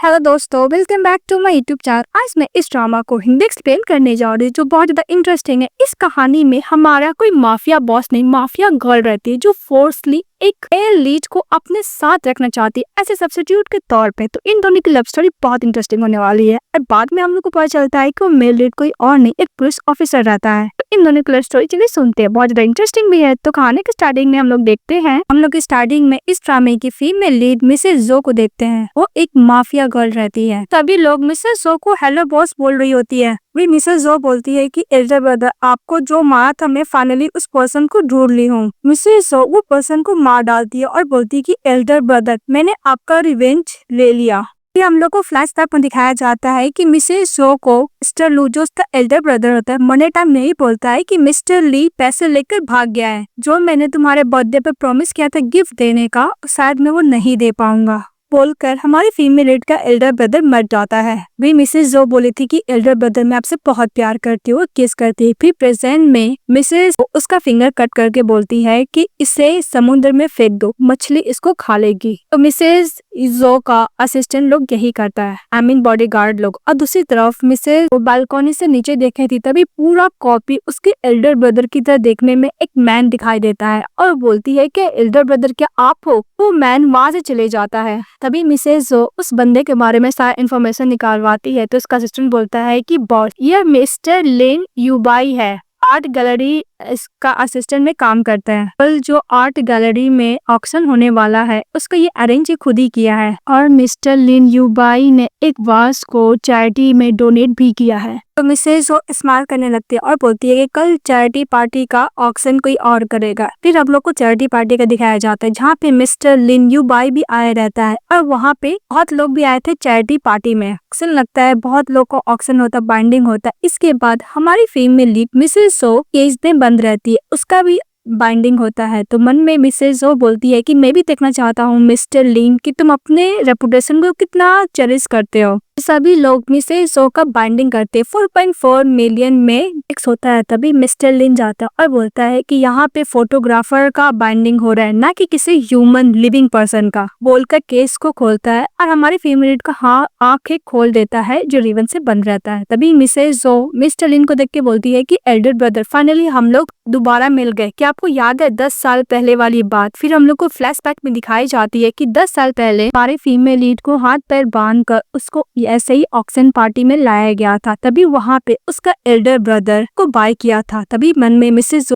Hello दोस्तों, welcome back to my YouTube channel. आज मैं इस ड्रामा को हिंदी एक्सप्लेन करने जा रही हूँ जो बहुत ज्यादा इंटरेस्टिंग है। इस कहानी में हमारा कोई माफिया बॉस नहीं, माफिया गर्ल रहती है जो फोर्सली एक मेल लीड को अपने साथ रखना चाहती है ऐसे सब्स्टिट्यूट के तौर पे। तो इन दोनों की लव स्टोरी बहुत इंटरेस्टिंग होने वाली है और बाद में हम लोग को पता चलता है कि वो मेल लीड कोई और नहीं, एक पुलिस ऑफिसर रहता है। तो इन दोनों की लव स्टोरी चलिए सुनते हैं, बहुत ज्यादा इंटरेस्टिंग भी है। तो कहानी के स्टार्टिंग में हम लोग देखते हैं, हम लोग स्टार्टिंग में इस ड्रामे की फीमेल लीड मिसेस जो को देखते हैं। वो एक माफिया गर्ल रहती है। सभी लोग मिसेस जो को हेलो बॉस बोल रही होती है। वही मिसेस जो बोलती है कि एल्डर ब्रदर, आपको जो मारा था मैं फाइनली उस पर्सन को ढूंढ ली हूँ। मिसेस जो वो पर्सन को मार डालती है और बोलती है कि एल्डर ब्रदर, मैंने आपका रिवेंज ले लिया। फिर हम लोग को फ्लैशबैक में दिखाया जाता है कि मिसेस जो को मिस्टर लू जो उसका एल्डर ब्रदर होता है मरने टाइम नहीं बोलता है कि मिस्टर ली पैसे लेकर भाग गया है। जो मैंने तुम्हारे बर्थडे पे प्रॉमिस किया था गिफ्ट देने का, शायद मैं वो नहीं दे पाऊंगा बोलकर हमारी फीमेल लीड का एल्डर ब्रदर मर जाता है। भी मिसेस जो बोली थी कि एल्डर ब्रदर मैं आपसे बहुत प्यार करती हूँ, किस करती है। फिर प्रेजेंट में मिसेस उसका फिंगर कट करके बोलती है कि इसे समुद्र में फेंक दो, मछली इसको खा लेगी। तो मिसेस जो का असिस्टेंट लोग यही करता है, आई मीन बॉडीगार्ड लोग। और दूसरी तरफ मिसेस बालकनी से नीचे देखे थी, तभी पूरा कॉपी उसके एल्डर ब्रदर की तरह देखने में एक मैन दिखाई देता है और बोलती है कि एल्डर ब्रदर क्या आप हो। वो मैन वहां से चले जाता है। तभी मिसेस जो उस बंदे के बारे में सारा इन्फॉर्मेशन निकालवाती है। तो उसका असिस्टेंट बोलता है कि बॉस ये मिस्टर लिन यूबाई है, आर्ट गैलरी इसका असिस्टेंट में काम करता है। कल जो आर्ट गैलरी में ऑक्शन होने वाला है उसका ये अरेंज खुद ही किया है और मिस्टर लिन यूबाई ने एक वास को चैरिटी में डोनेट भी किया है। तो मिसेस जो स्माइल करने लगती है और बोलती है कि कल चैरिटी पार्टी का ऑक्शन कोई और करेगा। फिर हम लोग को चैरिटी पार्टी का दिखाया जाता है जहाँ पे मिस्टर लिन यूबाई भी आया रहता है और वहाँ पे बहुत लोग भी आए थे चैरिटी पार्टी में। ऑक्शन लगता है, बहुत लोग को ऑक्शन होता है, बाइंडिंग होता है। इसके बाद हमारी फीमेल लीड मिसेस जो केज में बंद रहती है, उसका भी बाइंडिंग होता है। तो मन में मिसेस जो बोलती है कि मैं भी देखना चाहता हूँ मिस्टर लिन कि तुम अपने रेपुटेशन को कितना चेरिश करते हो। सभी लोग मिसेस जो का बाइंडिंग करते हैं। 4.4 मिलियन में फिक्स होता है। तभी मिस्टर लिन जाता है और बोलता है कि यहाँ पे फोटोग्राफर का बाइंडिंग हो रहा है, ना कि किसी ह्यूमन लिविंग पर्सन का। बोलकर केस को खोलता है और हमारी फीमेल का आंखें खोल देता है जो रिबन से बंद रहता है। तभी मिसेस जो मिस्टर लिन को देख के बोलती है कि एल्डर ब्रदर, फाइनली हम लोग दोबारा मिल गए। क्या आपको याद है 10 साल पहले वाली बात? फिर हम लोग को फ्लैशबैक में दिखाई जाती है कि 10 साल पहले हमारे फीमेल लीड को हाथ पैर बांध कर उसको ऐसे ही ऑक्शन पार्टी में लाया गया था। तभी वहाँ पे उसका एल्डर ब्रदर को बाय किया था। तभी मन में मिसेस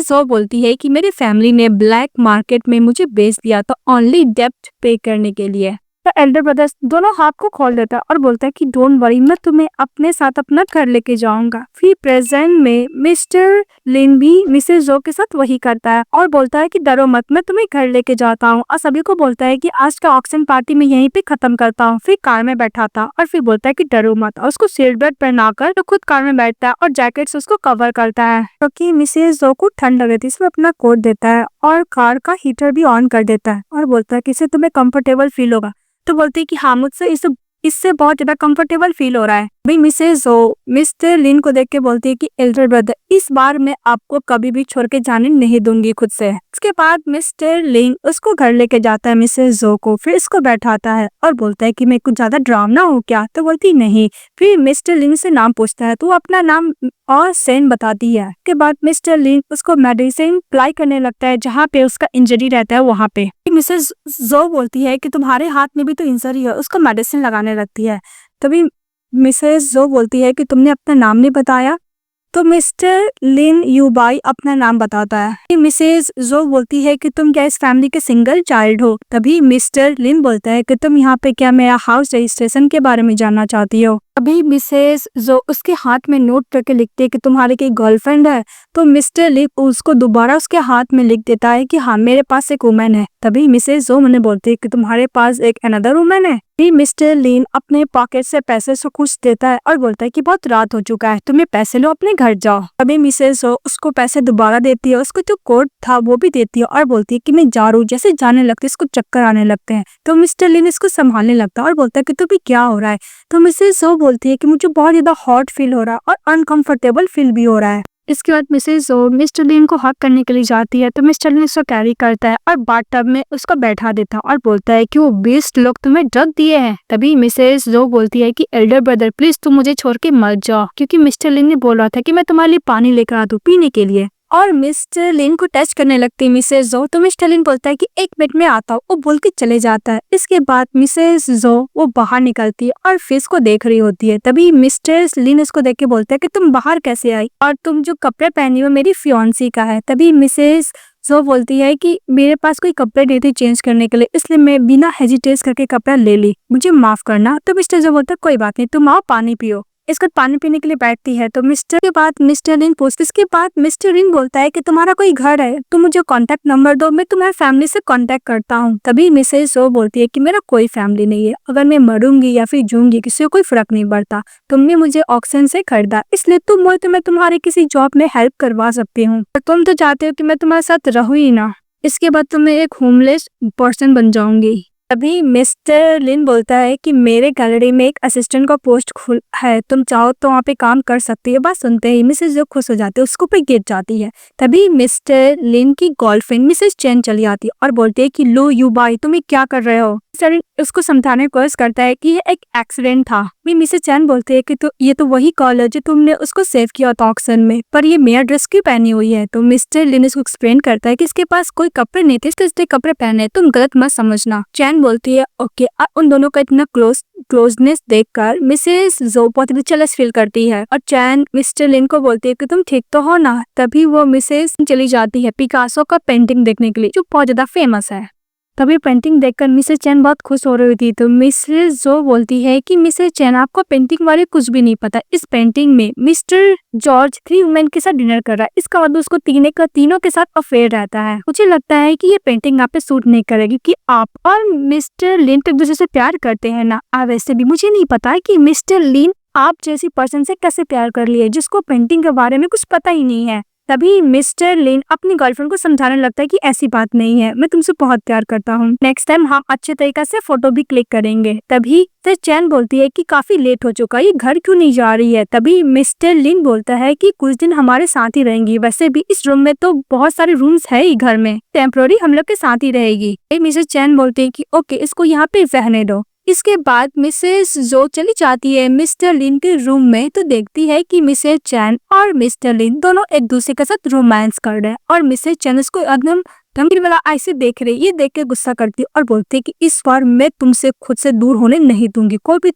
जो बोलती है कि मेरी फैमिली ने ब्लैक मार्केट में मुझे बेच दिया था ओनली डेब्ट पे करने के लिए। तो एल्डर ब्रदर दोनों हाथ को खोल देता है और बोलता है कि डोंट वरी, मैं तुम्हें अपने साथ अपना घर लेके जाऊंगा। फिर प्रेजेंट में मिस्टर लिन भी मिसेस जो के साथ वही करता है और बोलता है कि डरो मत, मैं तुम्हें घर लेके जाता हूँ। और सभी को बोलता है कि आज का ऑक्शन पार्टी में यहीं पे खत्म करता हूँ। फिर कार में बैठा था और फिर बोलता है कि डरो मत, और उसको सीट बेल्ट पहनाकर तो खुद कार में बैठता है और जैकेट से उसको कवर करता है क्योंकि मिसेस जो को ठंड लग रही थी। इसमें अपना कोट देता है और कार का हीटर भी ऑन कर देता है और बोलता है कि इससे तुम्हें कंफर्टेबल फील होगा। तो बोलती है कि हाँ, मुझसे इससे बहुत ज्यादा कंफर्टेबल फील हो रहा है। भाई मिसेस जो मिस्टर लिन को देख के बोलती है कि एल्डर ब्रदर, इस बार मैं आपको कभी भी छोड़ के जाने नहीं दूंगी खुद से। इसके बाद मिस्टर लिन उसको घर लेके जाता है मिसेस जो को। फिर इसको बैठाता है और बोलता है कि मैं कुछ ज्यादा डरावना हूँ क्या? तो बोलती नहीं। फिर मिस्टर लिन से नाम पूछता है तो अपना नाम और सेन बताती है। उसके बाद मिस्टर लिन उसको मेडिसिन अप्लाई करने लगता है जहाँ पे उसका इंजरी रहता है वहाँ पे। मिसेस जो बोलती है कि तुम्हारे हाथ में भी तो इंजरी है, उसको मेडिसिन लगाने लगती है। तभी मिसेस जो बोलती है कि तुमने अपना नाम नहीं बताया। तो मिस्टर लिन यूबाई अपना नाम बताता है। मिसेस जो बोलती है कि तुम क्या इस फैमिली के सिंगल चाइल्ड हो? तभी मिस्टर लिन बोलता है कि तुम यहाँ पे क्या मेरा हाउस रजिस्ट्रेशन के बारे में जानना चाहती हो? अभी मिसेस जो उसके हाथ में नोट करके लिखती है कि तुम्हारी कोई गर्लफ्रेंड है। तो मिस्टर लिन उसको दोबारा उसके हाथ में लिख देता है कि हाँ, मेरे पास एक वुमेन है। तभी मिसेस जो मैंने बोलती है कि तुम्हारे पास एक अनदर वुमेन है। फिर मिस्टर लिन अपने पॉकेट से पैसे से कुछ देता है और बोलता है कि बहुत रात हो चुका है, तुम्हें पैसे लो, अपने घर जाओ। तभी मिसेस जो उसको पैसे दोबारा देती है, उसको जो कोट था वो भी देती है और बोलती है कि मैं जा रही हूँ। जैसे जाने लगती है इसको चक्कर आने लगते हैं। तो मिस्टर लिन इसको संभालने लगता है और बोलता है कि तुम्हें क्या हो रहा है? तो मिसेस जो बोलती है कि मुझे बहुत ज्यादा हॉट फील हो रहा है और अनकंफर्टेबल फील भी हो रहा है। इसके बाद मिसेज जो मिस्टर लिन को हक करने के लिए जाती है तो मिस्टर लिन उसको कैरी करता है और बाथटब में उसको बैठा देता है और बोलता है कि वो 20 लोग तुम्हें ड्रग दिए हैं। तभी मिसेज जो बोलती है कि एल्डर ब्रदर प्लीज तुम मुझे छोड़ के मत जाओ, क्योंकि मिस्टर लिन ने बोला था कि मैं तुम्हारे लिए पानी लेकर आ दूं पीने के लिए। और मिस्टर लिन को टच करने लगती है मिसेज जो, तो मिस्टर लिन बोलता है कि 1 मिनट में आता हूँ, वो बोल के चले जाता है। इसके बाद मिसेज जो वो बाहर निकलती है और फिश को देख रही होती है। तभी मिस्टर लिन उसको देख के बोलता है कि तुम बाहर कैसे आई और तुम जो कपड़े पहनी हो मेरी फियांसी का है। तभी मिसेज जो बोलती है कि मेरे पास कोई कपड़े नहीं थे चेंज करने के लिए, इसलिए मैं बिना हेजिटेट करके कपड़ा ले ली, मुझे माफ करना। तो मिस्टर जो बोलता है कोई बात नहीं, तुम आओ पानी पियो। इसके बाद पानी पीने के लिए बैठती है तो मिस्टर लिन पूछती, इसके बाद मिस्टर लिन बोलता है कि तुम्हारा कोई घर है, तुम मुझे कांटेक्ट नंबर दो, मैं तुम्हारी फैमिली से कांटेक्ट करता हूँ। तभी मिसेज जो बोलती है कि मेरा कोई फैमिली नहीं है, अगर मैं मरूंगी या फिर जूंगी किसी को कोई फर्क नहीं पड़ता, तुमने मुझे ऑक्शन से खरीदा इसलिए मैं तुम्हारे किसी जॉब में हेल्प करवा सकती हूँ, तुम तो चाहते हो कि मैं तुम्हारे साथ रहूं ही ना, इसके बाद तो मैं एक होमलेस पर्सन बन जाऊंगी। तभी मिस्टर लिन बोलता है कि मेरे गैलरी में एक असिस्टेंट का पोस्ट खुल है, तुम चाहो तो वहाँ पे काम कर सकती है। बात सुनते ही मिसेज जो खुश हो जाती है, उसको पे गिर जाती है। तभी मिस्टर लिन की गर्लफ्रेंड मिसेज चैन चली आती है और बोलती है कि लो यू बाई तुम क्या कर रहे हो। मिस्टर लिन उसको समझाने की कोशिश करता है कि ये एक एक्सीडेंट था। मिसेज चैन बोलती है कि ये तो वही कॉल है जो तुमने उसको सेव किया था ऑक्शन में, पर ये मेरा ड्रेस क्यों पहनी हुई है। तो मिस्टर लिन इसको एक्सप्लेन करता है कि इसके पास कोई कपड़े नहीं थे इसलिए कपड़े पहने, तुम गलत मत समझना। चैन बोलती है ओके। उन दोनों का इतना क्लोजनेस देखकर मिसेज जो बहुत जेलस फील करती है और चैन मिस्टर लिन को बोलती है कि तुम ठीक तो हो ना। तभी वो मिसेज चली जाती है पिकासो का पेंटिंग देखने के लिए जो बहुत ज्यादा फेमस है। तभी पेंटिंग देखकर मिसेज चैन बहुत खुश हो रही थी। तो मिसेज जो बोलती है कि मिसेज चैन आपको पेंटिंग बारे कुछ भी नहीं पता, इस पेंटिंग में मिस्टर जॉर्ज 3 वुमेन के साथ डिनर कर रहा है, इसका मतलब उसको तीनों के साथ अफेयर रहता है। मुझे लगता है कि ये पेंटिंग आप पे सूट नहीं करेगी कि आप और मिस्टर लिन एक दूसरे से प्यार करते हैं ना। वैसे भी मुझे नहीं पता है कि मिस्टर लिन आप जैसी पर्सन से कैसे प्यार कर लिए जिसको पेंटिंग के बारे में कुछ पता ही नहीं है। तभी मिस्टर लिन अपनी गर्लफ्रेंड को समझाने लगता है कि ऐसी बात नहीं है, मैं तुमसे बहुत प्यार करता हूँ, नेक्स्ट टाइम हम अच्छे तरीके से फोटो भी क्लिक करेंगे। तभी फिर चैन बोलती है कि काफी लेट हो चुका है, ये घर क्यों नहीं जा रही है। तभी मिस्टर लिन बोलता है कि कुछ दिन हमारे साथ ही रहेंगी, वैसे भी इस रूम में तो बहुत सारे रूम्स है ही घर में, टेम्पोररी हम लोग के साथ ही रहेगी। मिसेज चैन बोलती है कि ओके इसको यहाँ पे रहने दो। इसके बाद मिसेज जो चली जाती है मिस्टर लिन के रूम में तो देखती है कि मिसेज चैन और मिस्टर लिन दोनों एक दूसरे के साथ रोमांस कर रहे हैं और मिसेज चैन उसको एकदम धमकी वाला ऐसे देख रही। ये देख के गुस्सा करती और बोलती है कि इस बार मैं तुमसे खुद से दूर होने नहीं दूंगी, कोई भी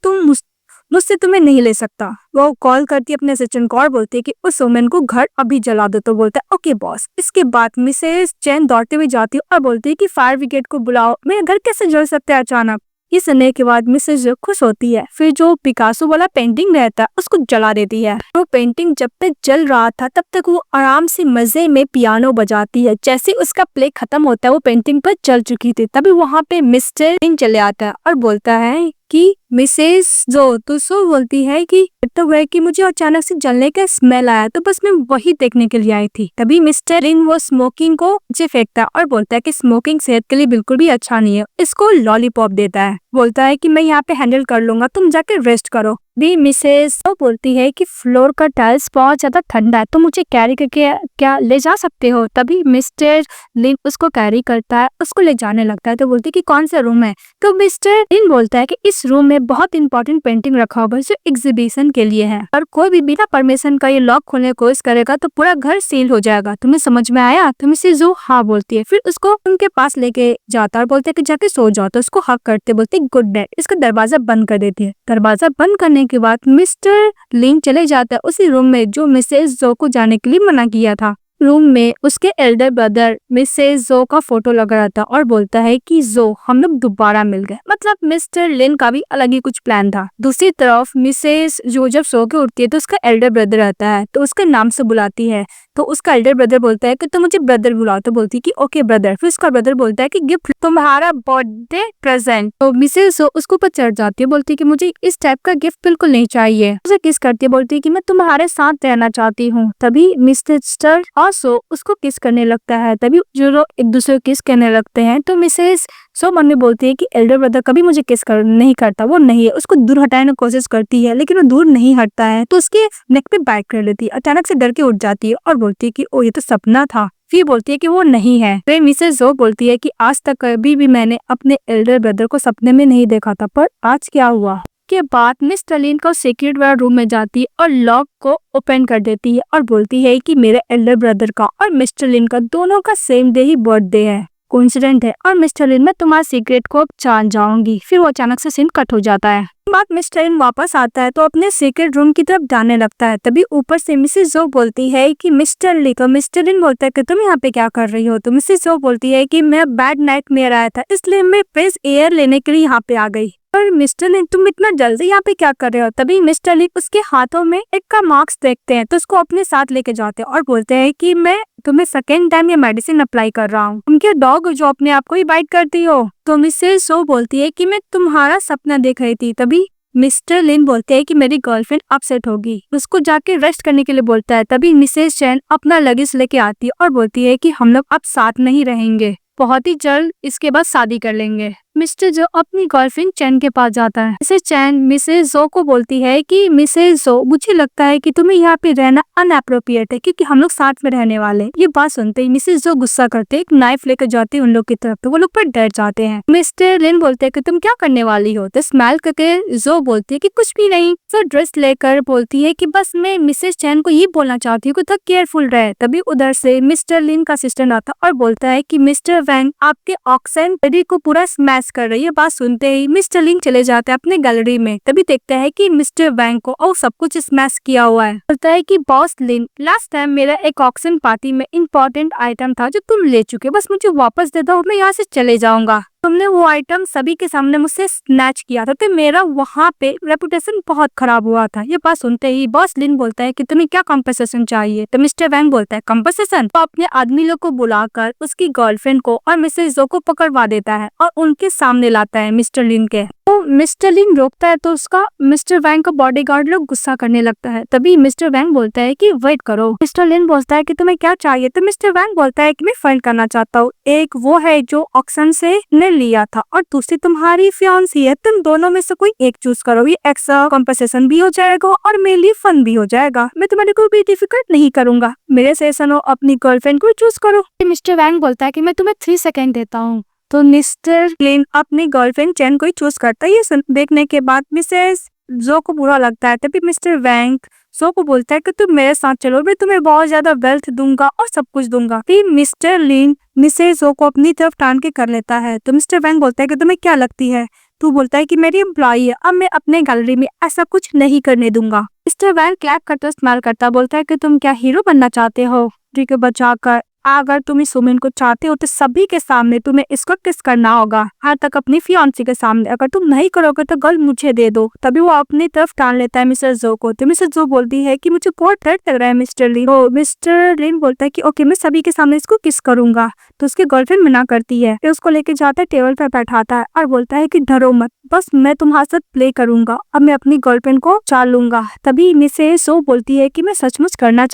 मुझसे तुम्हें नहीं ले सकता। वो कॉल करती है अपने असिस्टेंट को और बोलती है कि उस वुमेन को घर अभी जला दो। तो बोलता है ओके बॉस। इसके बाद मिसेज चैन दौड़ते हुए जाती है और बोलती है कि फायर ब्रिगेड को बुलाओ, मेरा घर कैसे जल सकता है अचानक। ये सुनने के बाद मिसेज खुश होती है, फिर जो पिकासो वाला पेंटिंग रहता है उसको जला देती है। वो पेंटिंग जब तक जल रहा था तब तक वो आराम से मजे में पियानो बजाती है। जैसे उसका प्ले खत्म होता है वो पेंटिंग पर जल चुकी थी। तभी वहाँ पे मिस्टर लिन चले आता है और बोलता है कि मिसेज जो तो सो बोलती है कि तो वह कि मुझे अचानक से जलने का स्मेल आया तो बस मैं वही देखने के लिए आई थी। तभी मिस्टर लिन वो स्मोकिंग को नीचे फेंकता है और बोलता है कि स्मोकिंग सेहत के लिए बिल्कुल भी अच्छा नहीं है, इसको लॉलीपॉप देता है, बोलता है कि मैं यहाँ पे हैंडल कर लूंगा, तुम जाके रेस्ट करो। भी मिसेज तो बोलती है कि फ्लोर का टाइल्स बहुत ज्यादा ठंडा है तो मुझे कैरी करके क्या ले जा सकते हो। तभी मिस्टर लिन उसको कैरी करता है, उसको ले जाने लगता है। तो बोलती है कि कौन सा रूम है। तो मिस्टर लिन बोलता है कि इस रूम में बहुत इंपॉर्टेंट पेंटिंग रखा हुआ है जो एग्जीबिशन के लिए है और कोई भी बिना परमिशन का ये लॉक खोलने की कोशिश करेगा तो पूरा घर सील हो जाएगा, तुम्हें समझ में आया। तो मिसेज जो हाँ बोलती है, फिर उसको उनके पास लेके जाता और बोलते है कि जाके सो जाओ। तो उसको हक करते बोलते गुड नाइट। इसका दरवाजा बंद कर देती है। दरवाजा बंद करने के बाद मिस्टर लिन चले जाता है उसी रूम में जो मिसेज जो को जाने के लिए मना किया था। रूम में उसके एल्डर ब्रदर मिसेज जो का फोटो लगा रहा था और बोलता है कि जो हम लोग दोबारा मिल गए। मतलब मिस्टर लिन का भी अलग ही कुछ प्लान था। दूसरी तरफ मिसेज जो जब सो के उठती है तो उसका एल्डर ब्रदर आता है तो उसके नाम से बुलाती है। तो उसका एल्डर ब्रदर बोलता है कि तुम मुझे ब्रदर बुलाओ। तो बोलती है कि ओके ब्रदर। फिर उसका ब्रदर बोलता है कि गिफ्ट तुम्हारा बर्थडे प्रेजेंट। तो मिसेज जो उसके ऊपर चढ़ जाती है, बोलती है कि मुझे इस टाइप का गिफ्ट बिल्कुल नहीं चाहिए। उसे किस करती है, बोलती है कि मैं तुम्हारे साथ रहना चाहती हूँ। तभी मिस्टर और सो उसको किस करने लगता है। तभी जो लोग एक दूसरे को किस करने लगते हैं तो मिसेस सो मन में बोलती है कि एल्डर ब्रदर कभी मुझे किस नहीं करता, वो नहीं है। उसको दूर हटाने की कोशिश करती है लेकिन वो दूर नहीं हटता है तो उसके नेक पे बाइट कर लेती है। अचानक से डर के उठ जाती है और बोलती है कि ओ ये तो सपना था। फिर बोलती है कि वो नहीं है। फिर मिसेस जो बोलती है कि आज तक कभी भी मैंने अपने एल्डर ब्रदर को सपने में नहीं देखा था, पर आज क्या हुआ। के बाद मिस टर्लिन को सीक्रेट वाला रूम में जाती है और लॉक को ओपन कर देती है और बोलती है कि मेरे एल्डर ब्रदर का और मिस टर्लिन का दोनों का सेम डे ही बर्थडे है, कोइंसिडेंट है, और मिस टर्लिन मैं तुम्हारे सीक्रेट को अब जान जाऊंगी। फिर वो अचानक से सीन कट हो जाता है। बाद मिस टर्लिन वापस आता है तो अपने सीक्रेट रूम की तरफ जाने लगता है। तभी ऊपर से मिसेस जो बोलती है कि मिस्टर ली को। मिस्टर लिन बोलता है कि तुम यहाँ पे क्या कर रही हो। तो मिसेस जो बोलती है कि मैं बैड नाइट में आया था इसलिए मैं फ्रेश एयर लेने के लिए यहाँ पे आ गई। पर मिस्टर लिन तुम इतना जल्दी यहाँ पे क्या कर रहे हो। तभी मिस्टर लिन उसके हाथों में एक का मार्क्स देखते हैं तो उसको अपने साथ लेके जाते हैं और बोलते हैं कि मैं तुम्हें सेकेंड टाइम ये मेडिसिन अप्लाई कर रहा हूँ, उनके डॉग जो अपने आप को ही बाइट करती हो। तो मिसेस सो बोलती है कि मैं तुम्हारा सपना देख रही थी। तभी मिस्टर लिन बोलते हैं कि मेरी गर्लफ्रेंड अपसेट होगी, उसको जाके रेस्ट करने के लिए बोलता है। तभी मिसेस चैन अपना लगेज लेके आती है और बोलती है कि हम लोग अब साथ नहीं रहेंगे, बहुत ही जल्द इसके बाद शादी कर लेंगे। मिस्टर जो अपनी गर्लफ्रेंड चैन के पास जाता है। मिसेस चैन मिसेस जो को बोलती है कि मिसेस जो मुझे लगता है कि तुम्हें यहाँ पे रहना अनअप्रोप्रिएट है क्योंकि हम लोग साथ में रहने वाले। ये बात सुनते ही मिसेस जो गुस्सा करते एक नाइफ लेकर जाते हैं उन लोग की तरफ तो वो लोग पर डर जाते हैं। मिस्टर लिन बोलते हैं कि तुम क्या करने वाली हो। तो स्माइल करके जो बोलती है कि कुछ भी नहीं। तो ड्रेस लेकर बोलती है कि बस मैं मिसेस चैन को ये बोलना चाहती हूँ कि थोड़ा केयरफुल रहे। तभी उधर से मिस्टर लिन का असिस्टेंट आता और बोलता है कि मिस्टर वैंग आपके ऑक्सन लेडी को पूरा स्मैश कर रही है। बात सुनते ही मिस्टर लिन चले जाते हैं अपने गैलरी में। तभी देखता है कि मिस्टर वैंग को और सब कुछ स्मैश किया हुआ है। बोलता है कि बॉस लिन लास्ट टाइम मेरा एक ऑक्सन पार्टी में इम्पोर्टेंट आइटम था जो तुम ले चुके, बस मुझे वापस दे दो, मैं यहाँ से चले जाऊंगा। तुमने वो आइटम सभी के सामने मुझसे स्नैच किया था तो मेरा वहाँ पे रेपुटेशन बहुत खराब हुआ था। ये बात सुनते ही बॉस लिन बोलता है कि तुम्हें क्या कंपनसेशन चाहिए। तो मिस्टर वैंग बोलता है कंपनसेशन। तो अपने आदमी लोग को बुलाकर उसकी गर्लफ्रेंड को और मिसेस जो को पकड़वा देता है और उनके सामने लाता है मिस्टर लिन के। तो मिस्टर लिन रोकता है तो उसका मिस्टर वैंग का बॉडीगार्ड लोग गुस्सा करने लगता है। तभी मिस्टर वैंग बोलता है कि वेट करो। मिस्टर लिन बोलता है कि तुम्हें क्या चाहिए। तो मिस्टर वैंग बोलता है कि मैं फाइंड करना चाहता हूँ, एक वो है जो ऑक्शन से ने लिया था और दूसरी तुम्हारी फियांसी है, तुम दोनों में से कोई एक चूज करो। ये एक्स्ट्रा कॉम्पनसेशन भी हो जाएगा और मेरे लिए फन भी हो जाएगा। मैं तुम्हारे को भी डिफिकल्ट नहीं करूंगा, मेरे से ऐसा अपनी गर्लफ्रेंड को चूज करो। मिस्टर वैंग बोलता है कि मैं तुम्हें 3 सेकेंड देता हूँ। तो मिस्टर लिन अपनी गर्लफ्रेंड चैन को ही चूज करता है। ये देखने के बाद मिसेस जो को बुरा लगता है। तभी मिस्टर वैंग सो को बोलता है कि तुम मेरे साथ चलो, मैं तुम्हें बहुत ज्यादा वेल्थ दूंगा और सब कुछ दूंगा। फिर मिस्टर लिन मिसेस जो को अपनी तरफ टान के कर लेता है। तो मिस्टर वैंग बोलता है कि तुम्हें क्या लगती है। तू बोलता है कि मेरी एम्प्लॉई है, अब मैं अपने गैलरी में ऐसा कुछ नहीं करने दूंगा। मिस्टर वैंग क्लैप करता इस्तेमाल करता बोलता है कि तुम क्या हीरो बनना चाहते हो, ठीक है बचाकर। अगर तुम इस वुमेन को चाहते हो तो सभी के सामने तुम्हें इसको किस करना होगा, हर तक अपनी फियांसी के सामने। अगर तुम नहीं करोगे तो गर्ल मुझे दे दो। तभी वो अपनी तरफ टान लेता है मिस्टर जो को। तो मिस्टर जो बोलती है कि मुझे बहुत डर लग रहा है मिस्टर लिन। तो मिस्टर लिन बोलता है कि ओके मैं सभी के सामने इसको किस करूंगा। तो उसकी गर्लफ्रेंड मना करती है। फिर उसको लेके जाता है, टेबल पर बैठाता है और बोलता है कि डरो मत, बस मैं तुम्हारे साथ प्ले करूंगा, अब मैं अपनी गर्लफ्रेंड को चाल लूंगा। तभी मिसेस जो बोलती है कि मैं सचमुच करना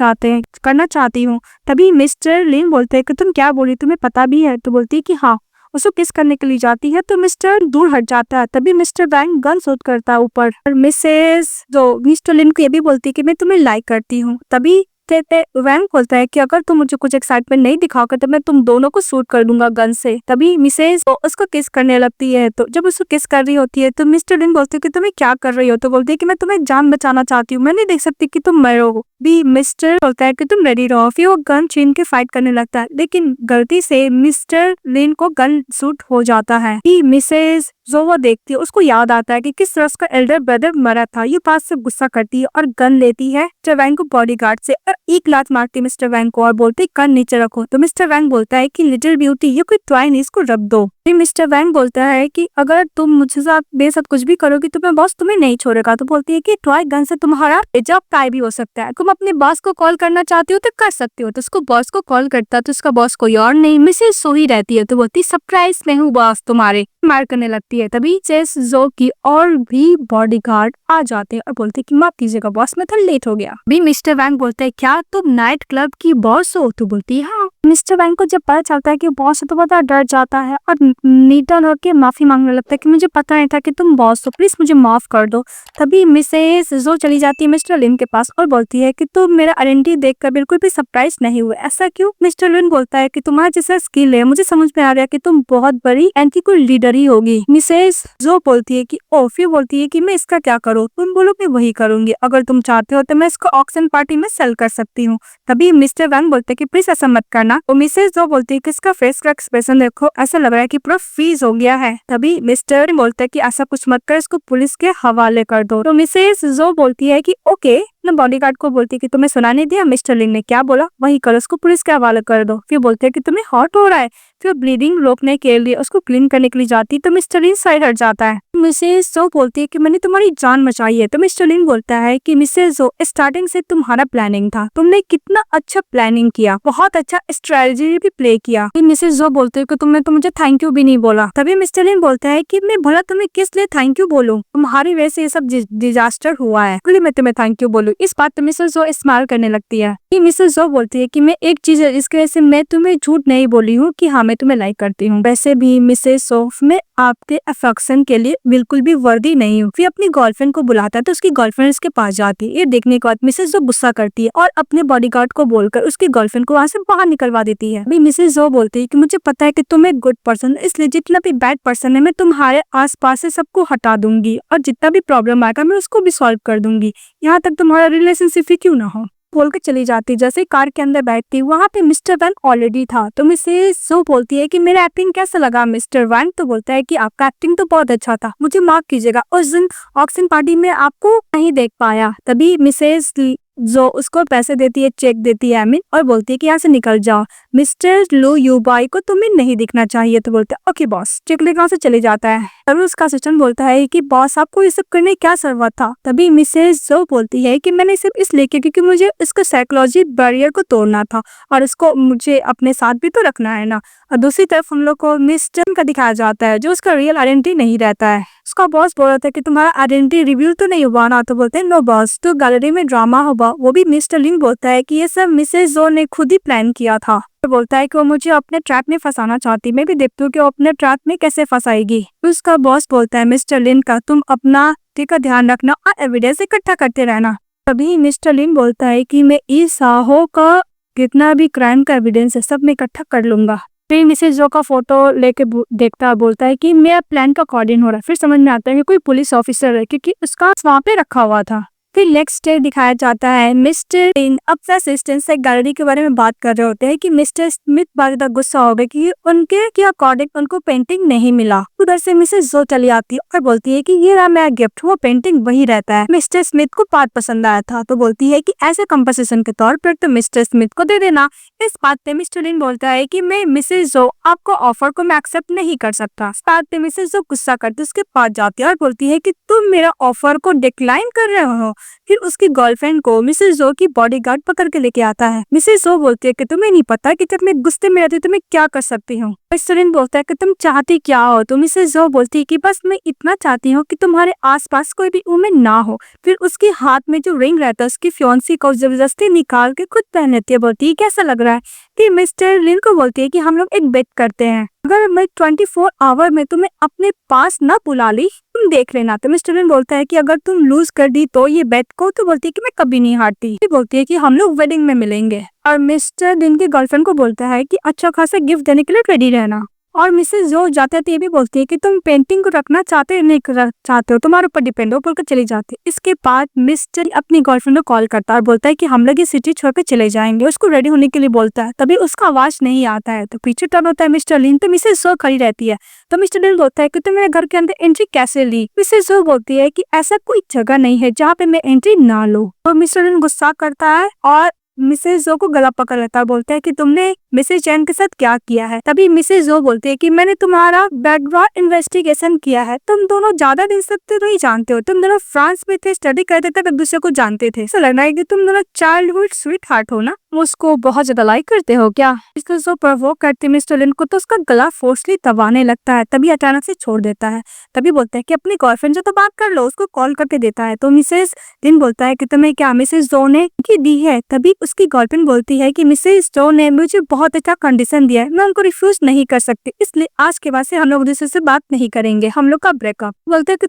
चाहती हूँ। तभी मिस्टर लिन बोलते हैं कि तुम क्या बोली, तुम्हें पता भी है। तो बोलती है कि हाँ। उसको किस करने के लिए जाती है तो मिस्टर दूर हट जाता है। तभी मिस्टर वैंग गन शूट करता है ऊपर। मिसेस जो मिस्टर लिन को ये भी बोलती है कि मैं तुम्हें लाइक करती हूँ। तभी वैंग बोलता है कि अगर तुम मुझे कुछ एक्साइटमेंट नहीं दिखाओगे तो मैं तुम दोनों को शूट कर दूंगा गन से। तभी मिसेस उसको किस करने लगती है। तो जब उसको किस कर रही होती है तो मिस्टर लिन बोलते हैं कि तुम्हें क्या कर रही हो। तो बोलती है कि मैं तुम्हें जान बचाना चाहती हूँ, मैं नहीं देख सकती कि तुम मरो। भी मिस्टर बोलता है कि तुम रेडी रहो। फिर वो गन छीन के फाइट करने लगता है लेकिन गलती से मिस्टर लिन को गन शूट हो जाता है। मिसेस जो वो देखती है उसको याद आता है कि किस तरह उसका एल्डर ब्रदर मरा था। ये बात से गुस्सा करती है और गन लेती है मिस्टर वैंग को बॉडीगार्ड से और एक लात मारती है मिस्टर वैंग को और बोलती है गन नीचे रखो। तो मिस्टर वैंग बोलता है कि लिटिल ब्यूटी ये कोई टॉय नहीं, इसको रख दो। फिर मिस्टर वैंग बोलता है कि अगर तुम मुझे साथ मेरे साथ कुछ भी करोगी तो मैं बॉस तुम्हें नहीं छोड़ेगा। तो बोलती है कि टॉय गन से तुम्हारा जॉब टाई भी हो सकता है, तुम अपने बॉस को कॉल करना चाहती हो तो कर सकती हो। तो उसको बॉस को कॉल करता तो उसका बॉस कोई और नहीं मिसेस सो ही रहती है। तो बोलती सरप्राइज मैं हूँ बॉस तुम्हारे, मार करने लगती है। तभी मिसेस जो की और भी बॉडीगार्ड आ जाते हैं और बोलते कि माफ कीजिएगा बॉस मैं थोड़ा लेट हो गया। भी मिस्टर वैंग बोलते हैं क्या तुम नाइट क्लब की बॉस हो? तो बोलती है हाँ। मिस्टर वैन को जब पता चलता है कि बॉस है तो बड़ा डर जाता है और नीटन होकर माफी मांगने लगता है कि मुझे पता नहीं था कि तुम बॉस हो, प्लीज मुझे माफ कर दो। तभी मिसेस जो चली जाती है मिस्टर लिन के पास और बोलती है कि तुम मेरा आइडेंटिटी देखकर बिल्कुल भी सरप्राइज नहीं हुए, ऐसा क्यों? मिस्टर लिन बोलता है कि तुम्हारा जैसा स्किल है मुझे समझ में आ रहा है कि तुम बहुत बड़ी एंटी कोई लीडर ही होगी। मिसेस जो बोलती है कि ओ, फिर बोलती है कि मैं इसका क्या करूँ? तुम बोलो मैं वही करूंगी, अगर तुम चाहते हो तो मैं इसको ऑक्शन पार्टी में सेल कर सकती हूँ। तभी मिस्टर वैन बोलते हैं कि प्लीज ऐसा मत करना। तो मिसेस जो बोलती है कि इसका फेस का एक्सप्रेशन देखो, ऐसा लग रहा है कि पूरा फ्रीज हो गया है। तभी मिस्टर बोलता है कि ऐसा कुछ मत कर, इसको पुलिस के हवाले कर दो। तो मिसेस जो बोलती है कि ओके। बॉडीगार्ड को बोलती है कि तुम्हें सुना नहीं दिया मिस्टर लिन ने क्या बोला, वही करो, उसको पुलिस के हवाले कर दो। फिर बोलते हैं कि तुम्हें हॉट हो रहा है। फिर ब्लीडिंग रोकने के लिए उसको क्लीन करने के लिए जाती तो मिस्टर लिन साइड हट जाता है। मिसेस जो बोलती है कि मैंने तुम्हारी जान बचाई है। तो मिस्टर लिन बोलता है कि मिसेस जो स्टार्टिंग से तुम्हारा प्लानिंग था, तुमने कितना अच्छा प्लानिंग किया, बहुत अच्छा स्ट्रेटजी भी प्ले किया। मिसेस जो बोलते है कि तुमने तो मुझे थैंक यू भी नहीं बोला। तभी मिस्टर लिन बोलता है कि मैं भला तुम्हें किस लिए थैंक यू बोलूं, तुम्हारी वजह से ये सब डिजास्टर हुआ है, इसलिए मैं तुम्हें थैंक यू बोलूं। इस बात पे मिसेस जो स्माइल करने लगती है। मिसेस जो बोलती है कि मैं एक चीज है इसकी वजह से मैं तुम्हें झूठ नहीं बोली हूँ कि हाँ मैं तुम्हें लाइक करती हूँ, वैसे भी मिसेस सोफ मैं आपके अफेक्शन के लिए बिल्कुल भी वर्दी नहीं हूँ। फिर अपनी गर्लफ्रेंड को बुलाता है तो उसकी गर्लफ्रेंड उसके पास जाती है। ये देखने के बाद मिसेस जो गुस्सा करती है और अपने बॉडीगार्ड को बोलकर उसकी गर्लफ्रेंड को वहाँ से बाहर निकलवा देती है। अभी मिसेस जो बोलती है कि मुझे पता है कि तुम एक गुड पर्सन, इसलिए जितना भी बैड पर्सन है मैं तुम्हारे आसपास से सबको हटा दूंगी और जितना भी प्रॉब्लम आएगा मैं उसको भी सॉल्व कर दूंगी, यहाँ तक तुम्हारा रिलेशनशिप ही क्यों ना हो। बोल के चली जाती। जैसे कार के अंदर बैठती वहाँ पे मिस्टर वैन ऑलरेडी था। तो मिसेस जो बोलती है कि मेरा एक्टिंग कैसा लगा मिस्टर वैन? तो बोलता है कि आपका एक्टिंग तो बहुत अच्छा था, मुझे माफ कीजिएगा, उस दिन ऑक्शन पार्टी में आपको नहीं देख पाया। तभी मिसेस जो उसको पैसे देती है, चेक देती है और बोलती है कि यहाँ से निकल जाओ, मिस्टर लू यूबाई को तुम्हें नहीं दिखना चाहिए। तो बोलते हैं ओके बॉस, चेक लेकर वहाँ से चले जाता है। तभी उसका असिस्टेंट बोलता है कि बॉस आपको ये सब करने क्या जरूरत था? तभी मिसेस जो बोलती है कि मैंने सिर्फ इसलिए क्योंकि मुझे इसका साइकोलॉजी बैरियर को तोड़ना था और इसको मुझे अपने साथ भी तो रखना है ना। और दूसरी तरफ हम लोग को मिस्टर का दिखाया जाता है जो उसका रियल आइडेंटिटी नहीं रहता है। उसका बॉस बोल रहा था कि तुम्हारा आइडेंटिटी रिवील तो नहीं हुआ ना? तो बोलते हैं नो बॉस, तो गैलरी में ड्रामा हुआ, वो भी मिस्टर लिन बोलता है कि ये सब मिसेस जो ने खुद ही प्लान किया था। तो बोलता है कि वो मुझे अपने ट्रैप में फंसाना चाहती, मैं भी देखती हूँ कि वो अपने ट्रैप में कैसे फंसाएगी। तो उसका बॉस बोलता है मिस्टर लिन का तुम अपना का ध्यान रखना और एविडेंस इकट्ठा करते रहना। तभी मिस्टर लिन बोलता है कि मैं इस साहो का कितना भी क्राइम का एविडेंस है सब मैं इकट्ठा कर लूंगा। फिर मिसेस जो का फोटो लेके देखता है, बोलता है कि मेरा प्लान का कोऑर्डिनेट हो रहा है। फिर समझ में आता है कि कोई पुलिस ऑफिसर है क्योंकि उसका वहाँ पे रखा हुआ था। फिर नेक्स्ट डे दिखाया जाता है मिस्टर लिन अपने असिस्टेंट से गैलरी के बारे में बात कर रहे होते हैं कि मिस्टर स्मिथ बहुत ज्यादा गुस्सा हो गए कि उनके के अकॉर्डिंग उनको पेंटिंग नहीं मिला। उधर से मिसेस जो चली आती है और बोलती है कि ये रहा मेरा गिफ्ट, वो पेंटिंग वही रहता है, मिस्टर स्मिथ को बात पसंद आया था। तो बोलती है कि ऐसे कंपनसेशन के तौर पर तो मिस्टर स्मिथ को दे देना। इस बात पे मिस्टर लिन बोलता है कि मैं मिसेस जो आपको ऑफर को मैं एक्सेप्ट नहीं कर सकता। इस बात पे मिसेस जो गुस्सा करती है उसके पास जाती है और बोलती है कि तुम मेरा ऑफर को डिक्लाइन कर रहे हो। फिर उसकी गर्लफ्रेंड को मिसेस जो की बॉडीगार्ड पकड़ के लेके आता है। मिसेस जो बोलती है कि तुम्हें नहीं पता कि जब मैं गुस्से में रहती तो मैं क्या कर सकती हूँ। मिस्टर लिन बोलता है कि तुम चाहती क्या हो? तो मिसेस जो बोलती है कि बस मैं इतना चाहती हूँ कि तुम्हारे आसपास कोई भी वुमेन ना हो। फिर उसके हाथ में जो रिंग रहता है उसकी फियांसी को जबरदस्ती निकाल के खुद पहन लेती है। बोलती है कैसा लग रहा है? फिर मिस्टर लिन को बोलती है कि हम लोग एक बेट करते हैं, अगर मैं 24 आवर में तुम्हें अपने पास न बुला ली तुम देख लेना। तो मिस्टर लिन बोलता है कि अगर तुम लूज कर दी तो ये बेट को। तो बोलती है कि मैं कभी नहीं हारती। बोलती है कि हम लोग वेडिंग में मिलेंगे। और मिस्टर लिन की गर्लफ्रेंड को बोलता है कि अच्छा खासा गिफ्ट देने के लिए रेडी रहना। और मिसेस जो जाते थे ये भी बोलती है कि तुम पेंटिंग को रखना चाहते नहीं चाहते हो, तुम्हारे ऊपर डिपेंड हो, बोलकर चली जाती है। इसके बाद मिस्टर अपनी गर्लफ्रेंड को कॉल करता है और बोलता है कि हम लोग ये सिटी छोड़कर चले जाएंगे। उसको रेडी होने के लिए बोलता है, तभी उसका आवाज नहीं आता है। तो पीछे टर्न होता है मिस्टर लिन, तो मिसेस जो खड़ी रहती है। तो मिस्टर लिन बोलता है कि तुम मेरे घर के अंदर एंट्री कैसे ली? मिसेस जो बोलती है कि ऐसा कोई जगह नहीं है जहाँ पे मैं एंट्री ना लूं। तो मिस्टर लिन गुस्सा करता है और मिसेस जो को गला पकड़ लेता है, बोलता है कि तुमने मिसेस चैन के साथ क्या किया है। तभी मिसेस जो बोलती है कि मैंने तुम्हारा बैकग्राउंड इन्वेस्टिगेशन किया है, तुम दोनों ज्यादा दिन से तो नहीं जानते हो, तुम दोनों फ्रांस में थे, स्टडी करते थे, एक दूसरे को जानते थे, ऐसा लग रहा है कि तुम दोनों चाइल्डहुड स्वीट हार्ट हो ना, उसको बहुत ज्यादा लाइक करते हो क्या। मिस्टर जो प्रवोक करते मिस्टर लिन को तो उसका गला फोर्सली दबाने लगता है, तभी अचानक से छोड़ देता है। तभी बोलता है कि अपनी गर्लफ्रेंड से तो बात कर लो, उसको कॉल करके देता है। तो मिसेस लिन बोलता है कि तुम्हें क्या मिसेस जो ने की दी है। तभी उसकी गर्लफ्रेंड बोलती है कि मिसेस जो ने मुझे बहुत अच्छा कंडीशन दिया है, मैं उनको रिफ्यूज नहीं कर सकती, इसलिए आज के बाद से हम लोग दूसरे से बात नहीं करेंगे, हम लोग का ब्रेकअप। बोलते है कि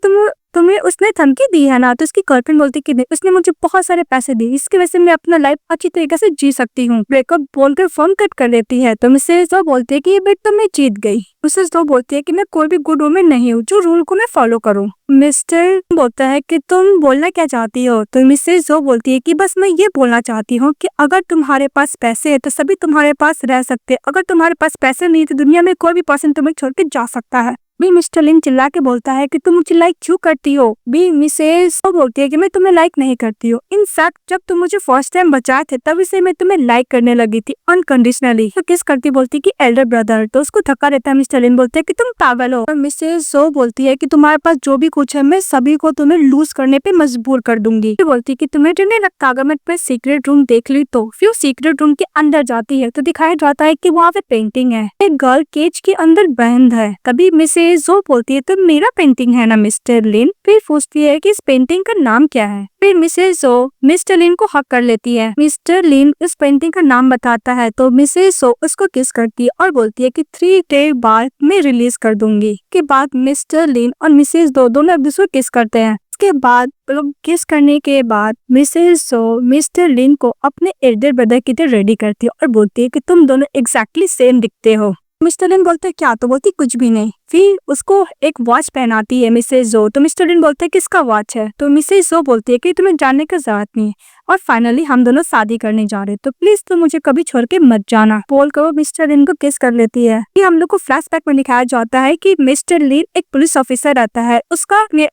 तुम्हें उसने धमकी दी है ना। तो उसकी गर्लफ्रेंड बोलती कि नहीं, उसने मुझे बहुत सारे पैसे दिए, इसकी वजह से मैं अपना लाइफ अच्छी तरीके से जी सकती हूँ। ब्रेकअप बोलकर फोन कट कर देती है। तो मिसेस जो बोलती है कि ये बेट तो मैं जीत गई। मिसेस जो बोलती है कि मैं कोई भी गुड वुमन नहीं हूँ जो रूल को मैं फॉलो करूँ। मिस्टर बोलता है कि तुम बोलना क्या चाहती हो। तो मिसेस जो बोलती है कि बस मैं ये बोलना चाहती हूँ कि अगर तुम्हारे पास पैसे है तो सभी तुम्हारे पास रह सकते हैं, अगर तुम्हारे पास पैसे नहीं तो दुनिया में कोई भी पर्सन तुम्हें छोड़ के जा सकता है। भी मिस्टर लिन चिल्ला के बोलता है कि तुम मुझे लाइक क्यों करती हो। भी मिसेस वो बोलती है कि मैं तुम्हें लाइक नहीं करती हूँ, इन फैक्ट जब तुम मुझे फर्स्ट टाइम बचाए थे तभी से मैं तुम्हें लाइक करने लगी थी अनकंडीशनली। तो किस करती बोलती कि एल्डर ब्रदर। तो उसको धक्का देता है। मिस्टर लिन बोलते है कि तुम पागल हो। और मिसेस सो बोलती है कि तुम्हारे पास जो भी कुछ है मैं सभी को तुम्हें लूज करने पे मजबूर कर दूंगी। बोलती है कि तुम्हें नहीं लगता अगर मैं तुम्हें सीक्रेट रूम देख ली तो। फिर सीक्रेट रूम के अंदर जाती है तो दिखाया जाता है कि वहाँ पे पेंटिंग है, एक गर्ल केज के अंदर बंद है। तभी मिसेस जो बोलती है तो मेरा पेंटिंग है ना मिस्टर लिन। फिर पूछती है कि इस पेंटिंग का नाम क्या है। फिर मिसेस जो मिस्टर लिन को हक कर लेती है। मिस्टर लिन इस पेंटिंग का नाम बताता है तो मिसेस जो उसको किस करती है और बोलती है कि 3 डे बाद मैं रिलीज कर दूंगी। के बाद मिस्टर लिन और मिसेस दो दोनों एक दूसरे को किस करते हैं। के बाद लोग किस करने के बाद मिसेस जो मिस्टर लिन को अपने एल्डर ब्रदर की तरह रेडी करती है और बोलती है कि तुम दोनों एग्जैक्टली सेम दिखते हो। मिस्टर लिन बोलते है क्या। तो बोलती कुछ भी नहीं। फिर उसको एक वॉच पहनाती है मिसेस जो। तो मिस्टर लिन बोलते है किसका वॉच है। तो मिसेस जो बोलती है कि तुम्हें जानने की जरूरत नहीं है और फाइनली हम दोनों शादी करने जा रहे हैं, तो प्लीज तुम मुझे कभी छोड़ के मत जाना बोल कर वो मिस्टर लिन को किस कर लेती है। कि हम लोग को फ्लैशबैक में दिखाया जाता है कि मिस्टर लिन एक पुलिस ऑफिसर रहता है,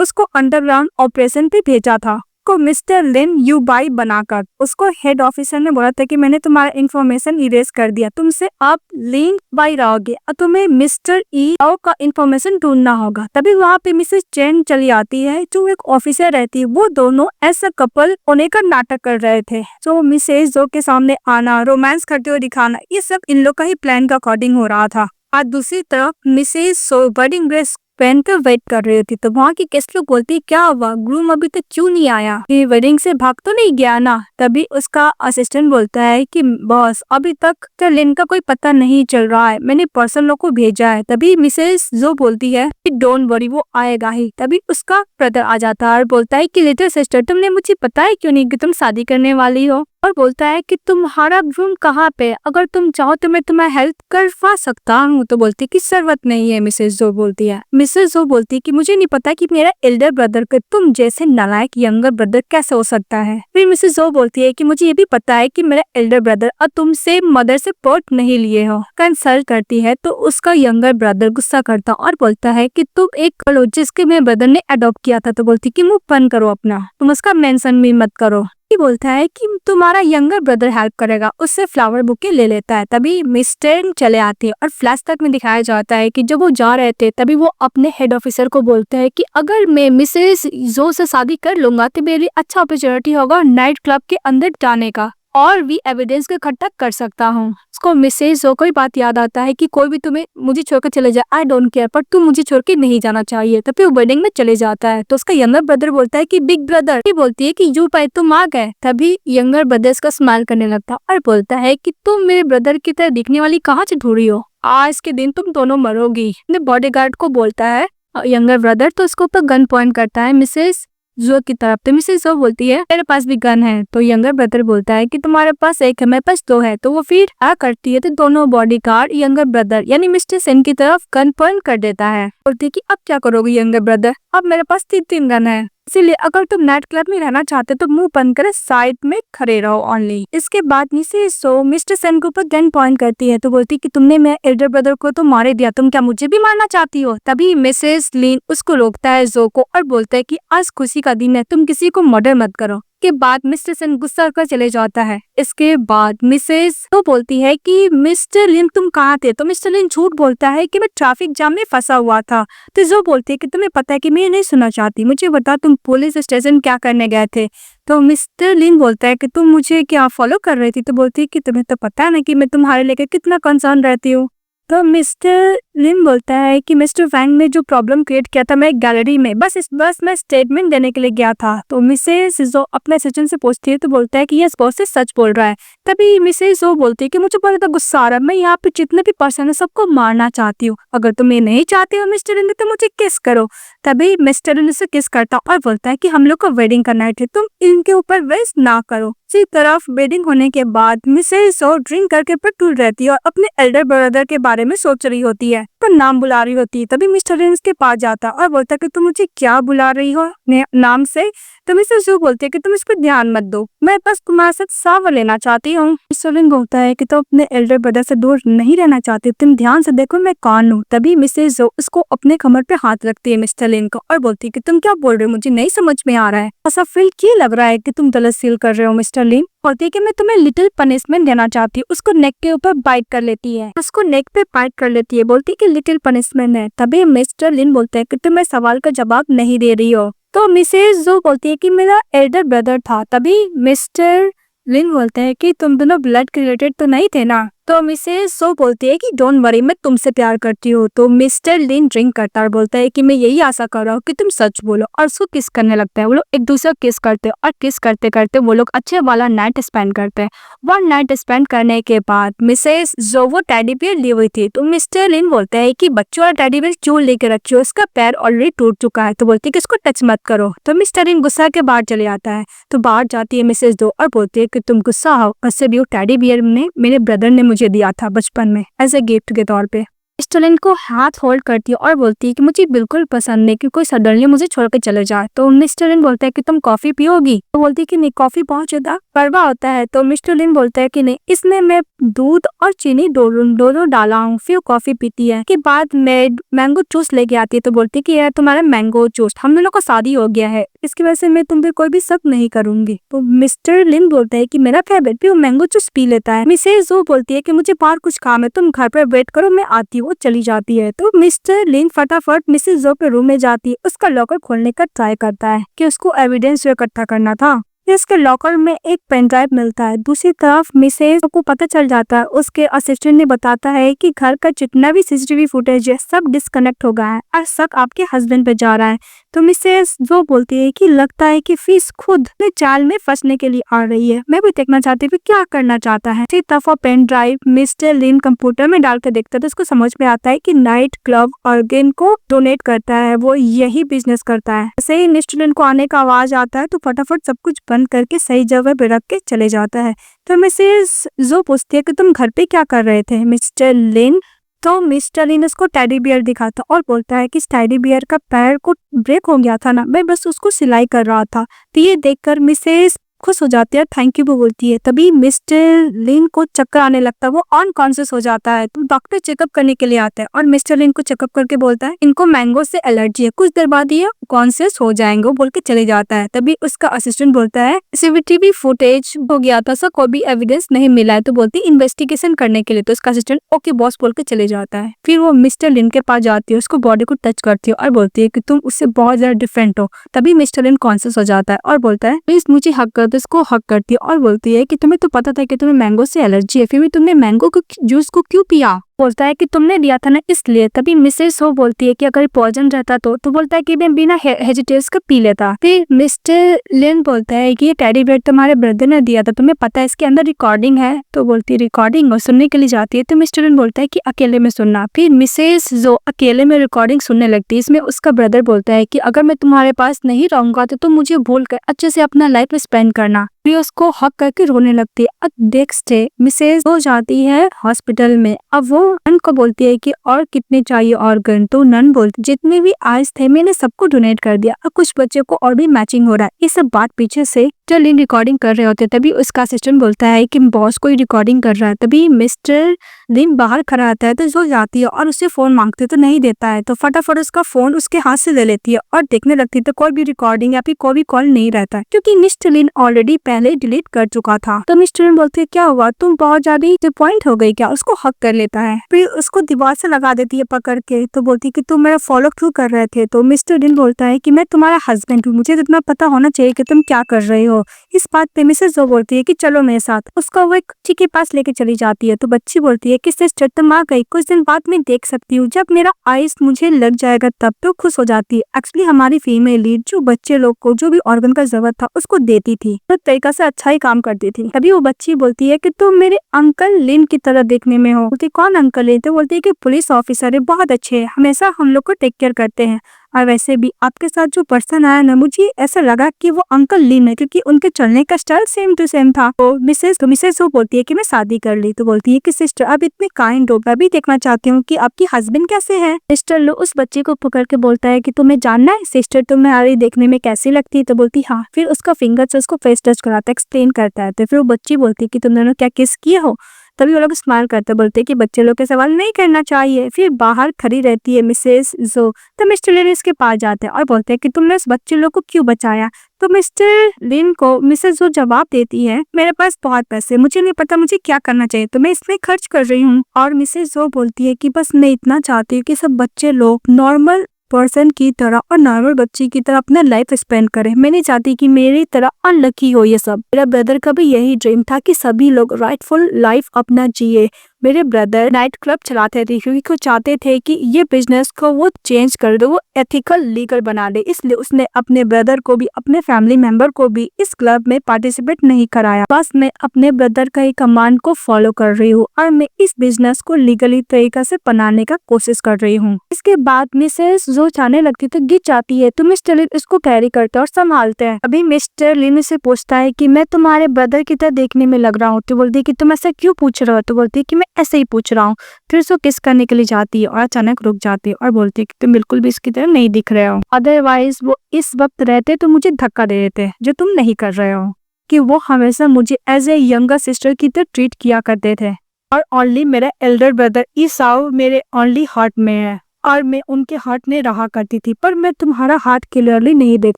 उसको अंडरग्राउंड ऑपरेशन पे भेजा था को मिस्टर लिन यूबाई बनाकर। उसको हेड ऑफिसर ने बोला था कि मैंने तुम्हारा इंफॉर्मेशन इरेज कर दिया, तुमसे आप लिन बाई रहोगे और तुम्हें मिस्टर ई का इंफॉर्मेशन ढूंढना होगा। तभी वहाँ पे मिसेस चेन चली आती है जो एक ऑफिसर रहती है। वो दोनों ऐसा कपल होने का नाटक कर रहे थे, जो मिसेस जो के सामने आना, रोमांस करते हुए दिखाना, ये सब इन लोग का ही प्लान का अकॉर्डिंग हो रहा था। और दूसरी तरफ मिसेस वेडिंग ड्रेस पहन कर वेट कर रही थी। तो वहाँ की गेस्ट लोग बोलती क्या हुआ, ग्रूम अभी तक क्यों नहीं आया, ये वेडिंग से भाग तो नहीं गया ना। तभी उसका असिस्टेंट बोलता है कि बॉस अभी तक तो लिन का कोई पता नहीं चल रहा है, मैंने पर्सन लोग को भेजा है। तभी मिसेस जो बोलती है कि डोंट वरी वो आएगा ही। तभी उसका ब्रदर आ जाता है और बोलता है कि लिटिल सिस्टर तुमने मुझे बताया क्यों नहीं कि तुम शादी करने वाली हो, और बोलता है कि तुम्हारा रूम कहाँ पे, अगर तुम चाहो तो मैं तुम्हें हेल्प करवा सकता हूँ। तो बोलती कि जरूरत नहीं है। मिसेस जो बोलती है। मिसेस जो बोलती है कि मुझे नहीं पता कि मेरा एल्डर ब्रदर के तुम जैसे नालायक यंगर ब्रदर कैसे हो सकता है। फिर मिसेस जो बोलती है कि मुझे ये भी पता है कि मेरा एल्डर ब्रदर और तुमसे मदर से पर्ट नहीं लिए हो। कंसल्ट करती है तो उसका यंगर ब्रदर गुस्सा करता और बोलता है कि तुम एक करो जिसके मेरे ब्रदर ने अडॉप्ट किया था। तो बोलती कि मुंह बंद करो अपना, तुम उसका मेंशन भी मत करो। बोलता है कि तुम्हारा यंगर ब्रदर हेल्प करेगा, उससे फ्लावर बुके ले लेता है। तभी मिस्टर चले आते हैं और फ्लैशबैक में दिखाया जाता है कि जब वो जा रहे थे तभी वो अपने हेड ऑफिसर को बोलते हैं कि अगर मैं मिसेस जो से शादी कर लूंगा तो मेरी अच्छा अपॉर्चुनिटी होगा नाइट क्लब के अंदर जाने का और भी एविडेंस को इकट्ठा कर सकता हूँ। उसको मिसेस जो कोई बात याद आता है कि कोई भी तुम्हें मुझे छोड़कर चले जाए, आई डोंट केयर, पर तुम मुझे छोड़ के नहीं जाना चाहिए। तो फिर वो वेडिंग में चले जाता है। तो उसका यंगर ब्रदर बोलता है कि बिग ब्रदर, बोलती है कि यू पाए तुम आ गए। तभी यंगर ब्रदर का स्माइल करने लगता और बोलता है कि तुम मेरे ब्रदर की तरह दिखने वाली कहाँ से ढूंढी हो, आज के दिन तुम दोनों मरोगी। बॉडीगार्ड को बोलता है यंगर ब्रदर, तो उसको ऊपर गन पॉइंट करता है मिसेस जो की तरफ। तो मिसेस जो बोलती है मेरे पास भी गन है। तो यंगर ब्रदर बोलता है कि तुम्हारे पास एक है, मेरे पास 2 है। तो वो फिर आ करती है तो दोनों बॉडीगार्ड यंगर ब्रदर यानी मिस्टर सेन की तरफ गन पॉइंट कर देता है। बोलती है कि अब क्या करोगे यंगर ब्रदर, अब मेरे पास 3 गन है, इसीलिए अगर तुम नाइट क्लब में रहना चाहते तो मुंह बंद कर साइड में खड़े रहो ओनली। इसके बाद मिसेस जो मिस्टर सेन के ऊपर गन पॉइंट करती है तो बोलती कि तुमने मेरे एल्डर ब्रदर को तो मारे दिया, तुम क्या मुझे भी मारना चाहती हो। तभी मिसेस लिन उसको रोकता है जो को और बोलता है कि आज खुशी का दिन है, तुम किसी को मर्डर मत करो। के बाद मिस्टर सिन गुस्सा कर चले जाता है। इसके बाद मिसेस तो बोलती है कि मिस्टर लिन तुम कहाँ थे? तो मिस्टर लिन झूठ बोलता है कि मैं ट्रैफिक जाम में फंसा हुआ था। तो जो बोलती है कि तुम्हें पता है कि मैं नहीं सुनना चाहती, मुझे बता तुम पुलिस स्टेशन क्या करने गए थे? तो मिस्टर लिन बोलता है कि तुम मुझे क्या फॉलो कर रही थी? तो बोलती है कि तुम्हें तो पता है ना कि मैं तुम्हारे लेकर कितना कंसर्न रहती हूँ। तो मिस्टर लिन बोलता है कि मिस्टर वैंग ने जो प्रॉब्लम क्रिएट किया था मैं गैलरी में बस मैं स्टेटमेंट देने के लिए गया था। तो मिसेस जो अपने असिस्टेंट से पूछती है तो बोलता है कि यस बॉस सच बोल रहा है। तभी मिसेस जो बोलती है कि मुझे बहुत ज्यादा गुस्सा आ रहा है, मैं यहाँ पे जितने भी पर्सन है सबको मारना चाहती हूँ। अगर तुम ये नहीं चाहती हो मिस्टर लिन तो मुझे किस करो। तभी मिस्टर लिन से किस करता और बोलता है कि हम लोग को वेडिंग करना है, तुम इनके ऊपर वेस्ट ना करो। इसी तरफ वेडिंग होने के बाद मिसेस ओ ड्रिंक करके पेट्रोल रहती है और अपने एल्डर ब्रदर के बारे में सोच रही होती है, पर नाम बुला रही होती है। तभी मिस्टर लिन के पास जाता और बोलता है कि तुम मुझे क्या बुला रही हो नाम से? तो मिसेस जो बोलती है कि तुम इस पर ध्यान मत दो, मैं बस तुम्हारे साथ सावर लेना चाहती हूँ। मिस्टर लिन बोलता है कि तुम अपने एल्डर ब्रदर से दूर नहीं रहना चाहती, तुम ध्यान से देखो मैं कौन हूँ। तभी मिसेस जो उसको अपने कमर पे हाथ रखती है मिस्टर लिन को और बोलती है कि तुम क्या बोल रहे हो, मुझे नहीं समझ में आ रहा है। ऐसा फील क्यों लग रहा है कि तुम गलत फील कर रहे हो? मिस्टर लिन बोलती है कि मैं तुम्हें लिटिल पनिशमेंट देना चाहती हूँ। उसको नेक के ऊपर बाइट कर लेती है, उसको नेक पे बाइट कर लेती है, बोलती है कि लिटिल पनिशमेंट है। तभी मिस्टर लिन बोलते हैं कि तुम मेरे सवाल का जवाब नहीं दे रही हो। तो मिसेस जो बोलती है कि मेरा एल्डर ब्रदर था। तभी मिस्टर लिन बोलते हैं कि तुम दोनों ब्लड के रिलेटेड तो नहीं थे ना? तो मिसेस सो बोलती है कि डोंट वरी, मैं तुमसे प्यार करती हूँ। तो मिस्टर लिन ड्रिंक करता और बोलता है कि मैं यही आशा कर रहा हूँ कि तुम सच बोलो, और उसको किस करने लगता है। वो लोग एक दूसरे को किस करते हैं और किस करते करते वो लोग अच्छे वाला नाइट स्पेंड करते हैं। वन नाइट स्पेंड करने के बाद मिसेस जो वो टेडी बियर ली हुई थी, तो मिस्टर लिन बोलता है कि बच्चों वाला टेडी बियर क्यों लेके रखी हो, उसका पैर ऑलरेडी टूट चुका है। तो बोलती है कि इसको टच मत करो। तो मिस्टर लिन गुस्सा के बाहर चले आता है। तो बाहर जाती है मिसेस दो और बोलती है कि तुम गुस्सा हो, उससे भी वो टेडी बियर ने मेरे ब्रदर ने मुझे दिया था बचपन में एज ए गिफ्ट के तौर पे। मिस्टर लिन को हाथ होल्ड करती है और बोलती है कि मुझे बिल्कुल पसंद नहीं कि कोई सडनली मुझे छोड़ के चले जाए। तो मिस्टर लिन बोलता है कि तुम कॉफी पियोगी? तो बोलती है कि नहीं, कॉफी बहुत ज्यादा कड़वा होता है। तो मिस्टर लिन बोलता है कि नहीं, इसमें मैं दूध और चीनी दोनों डाला हूँ, फिर कॉफी पीती है। के बाद मैंगो जूस लेके आती है। तो बोलती है कि यार तुम्हारा मैंगो जूस, हम दोनों का शादी हो गया है, इसकी वजह से मैं तुम पे कोई भी शक नहीं करूंगी। तो मिस्टर लिन बोलता है कि मेरा फेवरेट भी वो मैंगो जूस पी लेता है। मिसेस जो बोलती है कि मुझे बाहर कुछ काम है, तुम घर पर वेट करो, मैं आती हूँ। वो चली जाती है। तो मिस्टर लिन फटाफट मिसेस जो के रूम में जाती है, उसका लॉकर खोलने का ट्राई करता है कि उसको एविडेंस इकट्ठा करना था। इसके लॉकर में एक पेन ड्राइव मिलता है। दूसरी तरफ मिसेस को पता चल जाता है, उसके असिस्टेंट ने बताता है कि घर का जितना भी सीसीटीवी फुटेज है सब डिस्कनेक्ट हो गया है और शक आपके हस्बैंड पे जा रहा है। तो मिसेस जो बोलती है कि लगता है कि फिश खुद अपने जाल में फंसने के लिए आ रही है, मैं भी देखना चाहती हूँ क्या करना चाहता है। इसी तरफ पेन ड्राइव मिस्टर लिन कंप्यूटर में डाल कर देखता है तो उसको समझ में आता है कि नाइट क्लब ऑर्गन को डोनेट करता है, वो यही बिजनेस करता है। जैसे ही मिस्टर लिन को आने का आवाज आता है तो फटाफट सब कुछ बंद करके सही जगह पे रख के चले जाता है। तो मिसेस जो पूछती है कि तुम घर पे क्या कर रहे थे मिस्टर लिन? तो मिस्टर लिन उसको टेडी बियर दिखाता और बोलता है कि टेडी बियर का पैर को ब्रेक हो गया था ना, मैं बस उसको सिलाई कर रहा था। तो ये देखकर मिसेस खुश हो जाती है, थैंक यू भी बोलती है। तभी मिस्टर लिन को चक्कर आने लगता है, वो अनकॉन्शियस हो जाता है। तो डॉक्टर चेकअप करने के लिए आता है और मिस्टर लिन को चेकअप करके बोलता है इनको मैंगो से एलर्जी है, कुछ देर बाद ये कॉन्शियस हो जाएंगे, वो बोल के चले जाता है। तभी उसका असिस्टेंट बोलता है सीसीटीवी फुटेज हो गया था, सर कोई भी एविडेंस नहीं मिला है। तो बोलती इन्वेस्टिगेशन करने के लिए। तो उसका असिस्टेंट ओके बॉस बोल के चले जाता है। फिर वो मिस्टर लिन के पास जाती है, उसको बॉडी को टच करती है और बोलती है कि तुम उससे बहुत ज्यादा डिफरेंट हो। तभी मिस्टर लिन कॉन्शियस हो जाता है और बोलता है प्लीज मुझे हक कर दो। इसको हक करती है और बोलती है कि तुम्हें तो पता था कि तुम्हें मैंगो से एलर्जी है, फिर भी तुमने मैंगो को जूस को क्यों पिया? बोलता है कि तुमने दिया था ना इसलिए। तभी मिसेस हो बोलती है कि अगर पॉइजन रहता तो बोलता है कि मैं बिना हेजिटेशन का पी लेता। फिर मिस्टर लिन बोलता है कि ये टेडी बियर तुम्हारे ब्रदर ने दिया था, तुम्हें पता है इसके अंदर रिकॉर्डिंग है? तो बोलती है रिकॉर्डिंग, और सुनने के लिए जाती है। तो मिस्टर लिन बोलता है कि अकेले में सुनना। फिर मिसेस जो अकेले में रिकॉर्डिंग सुनने लगती है। इसमें उसका ब्रदर बोलता है कि अगर मैं तुम्हारे पास नहीं रहूंगा तो तुम मुझे भूल कर अच्छे से अपना लाइफ स्पेंड करना। फिर उसको हक करके रोने लगती है। अब नेक्स्ट डे मिसेस हो जाती है हॉस्पिटल में। अब वो नन को बोलती है कि और कितने चाहिए ऑर्गन, तो नन बोलती जितने भी आइस थे मैंने सबको डोनेट कर दिया और कुछ बच्चों को और भी मैचिंग हो रहा है। ये सब बात पीछे से लिन रिकॉर्डिंग कर रहे होते, तभी उसका असिस्टेंट बोलता है कि बॉस कोई रिकॉर्डिंग कर रहा है। तभी मिस्टर लिन बाहर खड़ा रहता है तो जो जाती है और उससे फोन मांगते तो नहीं देता है, तो फटाफट उसका फोन उसके हाथ से ले लेती है और देखने लगती है तो कोई भी रिकॉर्डिंग या फिर कोई भी कॉल नहीं रहता है, क्योंकि मिस्टर लिन ऑलरेडी पहले डिलीट कर चुका था। तो मिस्टर लिन बोलते है क्या हुआ, तुम बहुत ज्यादा डिसअपॉइंट हो गई क्या? उसको हक कर लेता है, फिर उसको दीवार से लगा देती है पकड़ के। तो बोलती है कि तुम मेरा फॉलो थ्रू कर रहे थे। तो मिस्टर लिन बोलता है कि मैं तुम्हारा हस्बैंड हूँ, मुझे इतना पता होना चाहिए कि तुम क्या कर रहे हो। इस बात पे मिसेस जो बोलती है कि चलो मेरे साथ, उसका वो एक बच्ची के पास लेके चली जाती है। तो बच्ची बोलती है कि सिस्टर तुम आ गई, कुछ दिन बाद मैं देख सकती हूँ, जब मेरा आइस मुझे लग जाएगा तब। तो खुश हो जाती है। एक्चुअली हमारी फीमेल लीड जो बच्चे लोग को जो भी ऑर्गन का जरूरत था उसको देती थी, तो तरीका से अच्छा ही काम करती थी। तभी वो बच्ची बोलती है कि तुम मेरे अंकल लिन की तरह देखने में हो। बोलती कौन अंकल लिन? तो बोलती है कि पुलिस ऑफिसर है, बहुत अच्छे है, हमेशा हम लोग को टेक केयर करते हैं। और वैसे भी आपके साथ जो पर्सन आया ना, मुझे ऐसा लगा कि वो अंकल लिन है, क्योंकि उनके चलने का स्टाइल सेम टू सेम था। तो मिसेस वो बोलती है कि मैं शादी कर ली। तो बोलती है कि सिस्टर आप इतने काइंड हो, मैं भी देखना चाहती हूँ कि आपकी हस्बैंड कैसे है। मिस्टर लो उस बच्चे को पकड़ के बोलता है कि तुम्हें जानना है सिस्टर तुम्हारी देखने में कैसी लगती है? तो बोलती हाँ। फिर उसका फिंगर से उसको फेस टच कराता है, एक्सप्लेन करता है। तो फिर वो बच्ची बोलती है कि तुम दोनों क्या किस किए हो? तभी वो लोग स्माइल करते बोलते कि बच्चे लोग के सवाल नहीं करना चाहिए। फिर बाहर खड़ी रहती है मिसेस जो। तो मिस्टर लिन इसके पास जाते हैं और बोलते हैं कि तुमने उस बच्चे लोग को क्यों बचाया? तो मिस्टर लिन को मिसेस जो जवाब देती है मेरे पास बहुत पैसे, मुझे नहीं पता मुझे क्या करना चाहिए, तो मैं इसमें खर्च कर रही हूँ। और मिसेस जो बोलती है कि बस मैं इतना चाहती हूँ कि सब बच्चे लोग नॉर्मल पर्सन की तरह और नॉर्मल बच्ची की तरह अपना लाइफ स्पेंड करें। मैं नहीं चाहती कि मेरी तरह अनलकी हो ये सब। मेरा ब्रदर का भी यही ड्रीम था कि सभी लोग राइटफुल लाइफ अपना जिए। मेरे ब्रदर नाइट क्लब चलाते थे क्योंकि वो चाहते थे कि ये बिजनेस को वो चेंज कर दो, वो एथिकल लीगल बना दे। इसलिए उसने अपने ब्रदर को भी अपने फैमिली मेंबर को भी इस क्लब में पार्टिसिपेट नहीं कराया। बस मैं अपने ब्रदर का ही कमांड को फॉलो कर रही हूँ और मैं इस बिजनेस को लीगली तरीका से बनाने का कोशिश कर रही हूँ। इसके बाद मिसेस जो चाहने लगती तो गिर जाती है, तो मिस्टर लिन इसको कैरी करते और संभालते हैं। अभी मिस्टर लिन से पूछता है कि मैं तुम्हारे ब्रदर की तरह देखने में लग रहा हूँ? तो बोलती है कि तुम ऐसा क्यों पूछ रहे हो? तो बोलती है कि मैं ऐसे ही पूछ रहा हूँ। फिर उसको किस करने के लिए जाती है और अचानक रुक जाती है और बोलती है कि तुम बिल्कुल भी इसकी तरह नहीं दिख रहे हो, अदरवाइज वो इस वक्त रहते तो मुझे धक्का दे देते, जो तुम नहीं कर रहे हो। कि वो हमेशा मुझे एज ए यंगर सिस्टर की तरह ट्रीट किया करते थे और ओनली मेरा एल्डर ब्रदर ईसाऊ मेरे ओनली हार्ट में है और मैं उनके हार्ट में रहा करती थी, पर मैं तुम्हारा हार्ट क्लियरली नहीं देख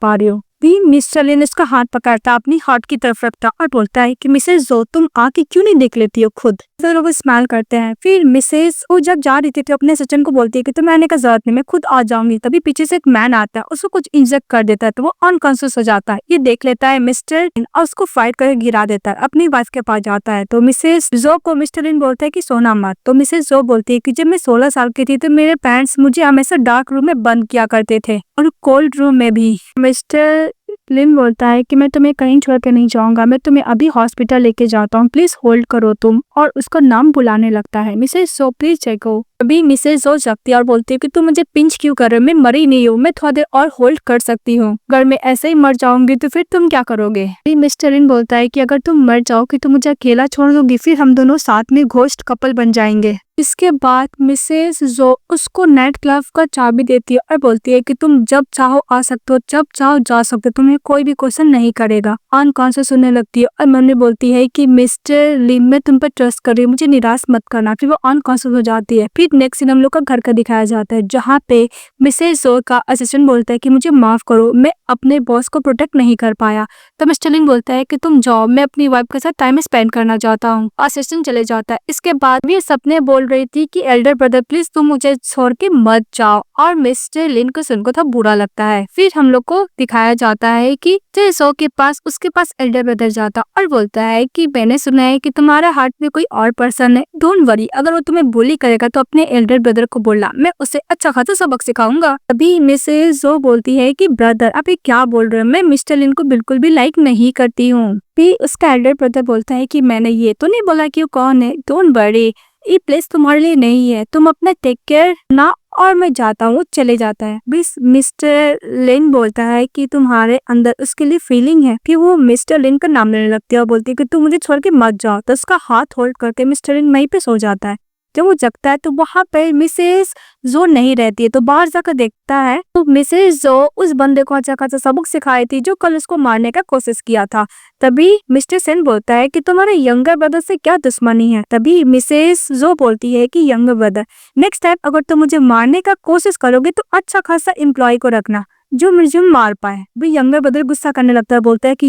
पा रही हूँ। भी मिस्टर लिन इसका हाथ पकड़ता अपनी हार्ट की तरफ रखता और बोलता है कि मिसेस जो तुम आके क्यों नहीं देख लेती हो खुद? तो लोग स्माइल करते हैं। फिर मिसेस वो जब जा रही थी तो अपने सचिन को बोलती है कि तुम आने का जरूरत नहीं, मैं खुद आ जाऊंगी। तभी पीछे से एक मैन आता है, उसको कुछ इंजेक्ट कर देता है तो वो अनकॉन्शियस हो जाता है। ये देख लेता है मिस्टर लिन और उसको फाइट करके गिरा देता है। अपनी वाइफ के पास जाता है तो मिसेस जो को मिस्टर लिन बोलता है कि सोना मत। तो मिसेस जो बोलती है कि जब मैं 16 साल की थी तो मेरे पेरेंट्स मुझे हमेशा डार्क रूम में बंद किया करते थे और कोल्ड रूम में भी। मिस्टर लिन बोलता है कि मैं तुम्हें कहीं छोड़ के नहीं जाऊंगा, मैं तुम्हें अभी हॉस्पिटल लेके जाता हूँ, प्लीज होल्ड करो तुम। और उसका नाम बुलाने लगता है, मिसेस जो प्लीज चेको। अभी मिसेस जो जगती है और बोलती है कि तुम मुझे पिंच क्यों कर रहे हो, मैं मरी नहीं हूँ, मैं थोड़ा देर और होल्ड कर सकती हूँ, अगर मैं ऐसे ही मर जाऊंगी तो फिर तुम क्या करोगे? अभी मिस्टर लिन बोलता है कि अगर तुम मर जाओगी तो मुझे अकेला छोड़ दोगी, फिर हम दोनों साथ में घोस्ट कपल बन जाएंगे। इसके बाद मिसेस जो उसको नाइट क्लब का चाबी देती है और बोलती है कि तुम जब चाहो आ सकते हो, जब चाहो जा सकते हो, तुम्हें कोई भी क्वेश्चन नहीं करेगा। अनकॉन्शियस होने लगती है और मन में बोलती है कि मिस्टर लिन मैं तुम पर ट्रस्ट कर रही हूँ, मुझे निराश मत करना। फिर वो अनकॉन्शियस हो जाती है। फिर नेक्स्ट सीन हम लोग का घर का दिखाया जाता है, जहाँ पे मिसेस जो का असिस्टेंट बोलता है कि मुझे माफ करो, मैं अपने बॉस को प्रोटेक्ट नहीं कर पाया। तो मिस्टर लिन बोलता है कि तुम जाओ, मैं अपनी वाइफ के साथ टाइम स्पेंड करना चाहता हूँ। असिस्टेंट चले जाता है। इसके बाद भी सपने बोल रही थी कि एल्डर ब्रदर प्लीज तुम मुझे छोड़ के मत जाओ, और मिस्टर लिन को सुनकर था बुरा लगता है। फिर हम लोग को दिखाया जाता है कि सो के पास उसके पास एल्डर ब्रदर जाता और बोलता है कि मैंने सुना है कि तुम्हारा हार्ट में कोई और पर्सन है, डोंट वरी, अगर वो तुम्हें बुली करेगा तो अपने एल्डर ब्रदर को बोलना, मैं उसे अच्छा खासा सबक सिखाऊंगा। अभी मिसेस जो बोलती है कि ब्रदर आप ये क्या बोल रहे हो, मैं मिस्टर लिन को बिल्कुल भी लाइक नहीं करती हूँ। फिर उसका एल्डर ब्रदर बोलता है कि मैंने ये तो नहीं बोला कि वो कौन है, डोंट वरी, ये प्लेस तुम्हारे लिए नहीं है, तुम अपना टेक केयर ना, और मैं जाता हूँ। चले जाता है। मिस्टर लिन बोलता है कि तुम्हारे अंदर उसके लिए फीलिंग है। फिर वो मिस्टर लिन का नाम लेने लगती है और बोलती है कि तुम मुझे छोड़ के मत जाओ। तो उसका हाथ होल्ड करके मिस्टर लिन वहीं पे सो जाता है। जब वो जगता है तो वहाँ पे मिसेस जो नहीं रहती है, तो बाहर जाकर देखता है तो मिसेस जो उस बंदे को अच्छा खासा सबक सिखाई थी जो कल उसको मारने का कोशिश किया था। तभी मिस्टर सेन बोलता है कि तुम्हारे यंगर ब्रदर से क्या दुश्मनी है। तभी मिसेस जो बोलती है कि यंगर ब्रदर, नेक्स्ट टाइम अगर तुम मुझे मारने का कोशिश करोगे तो अच्छा खासा एम्प्लॉय को रखना जो मुझे मार पाए। भी यंगर ब्रदर गुस्सा करने लगता है, बोलता है कि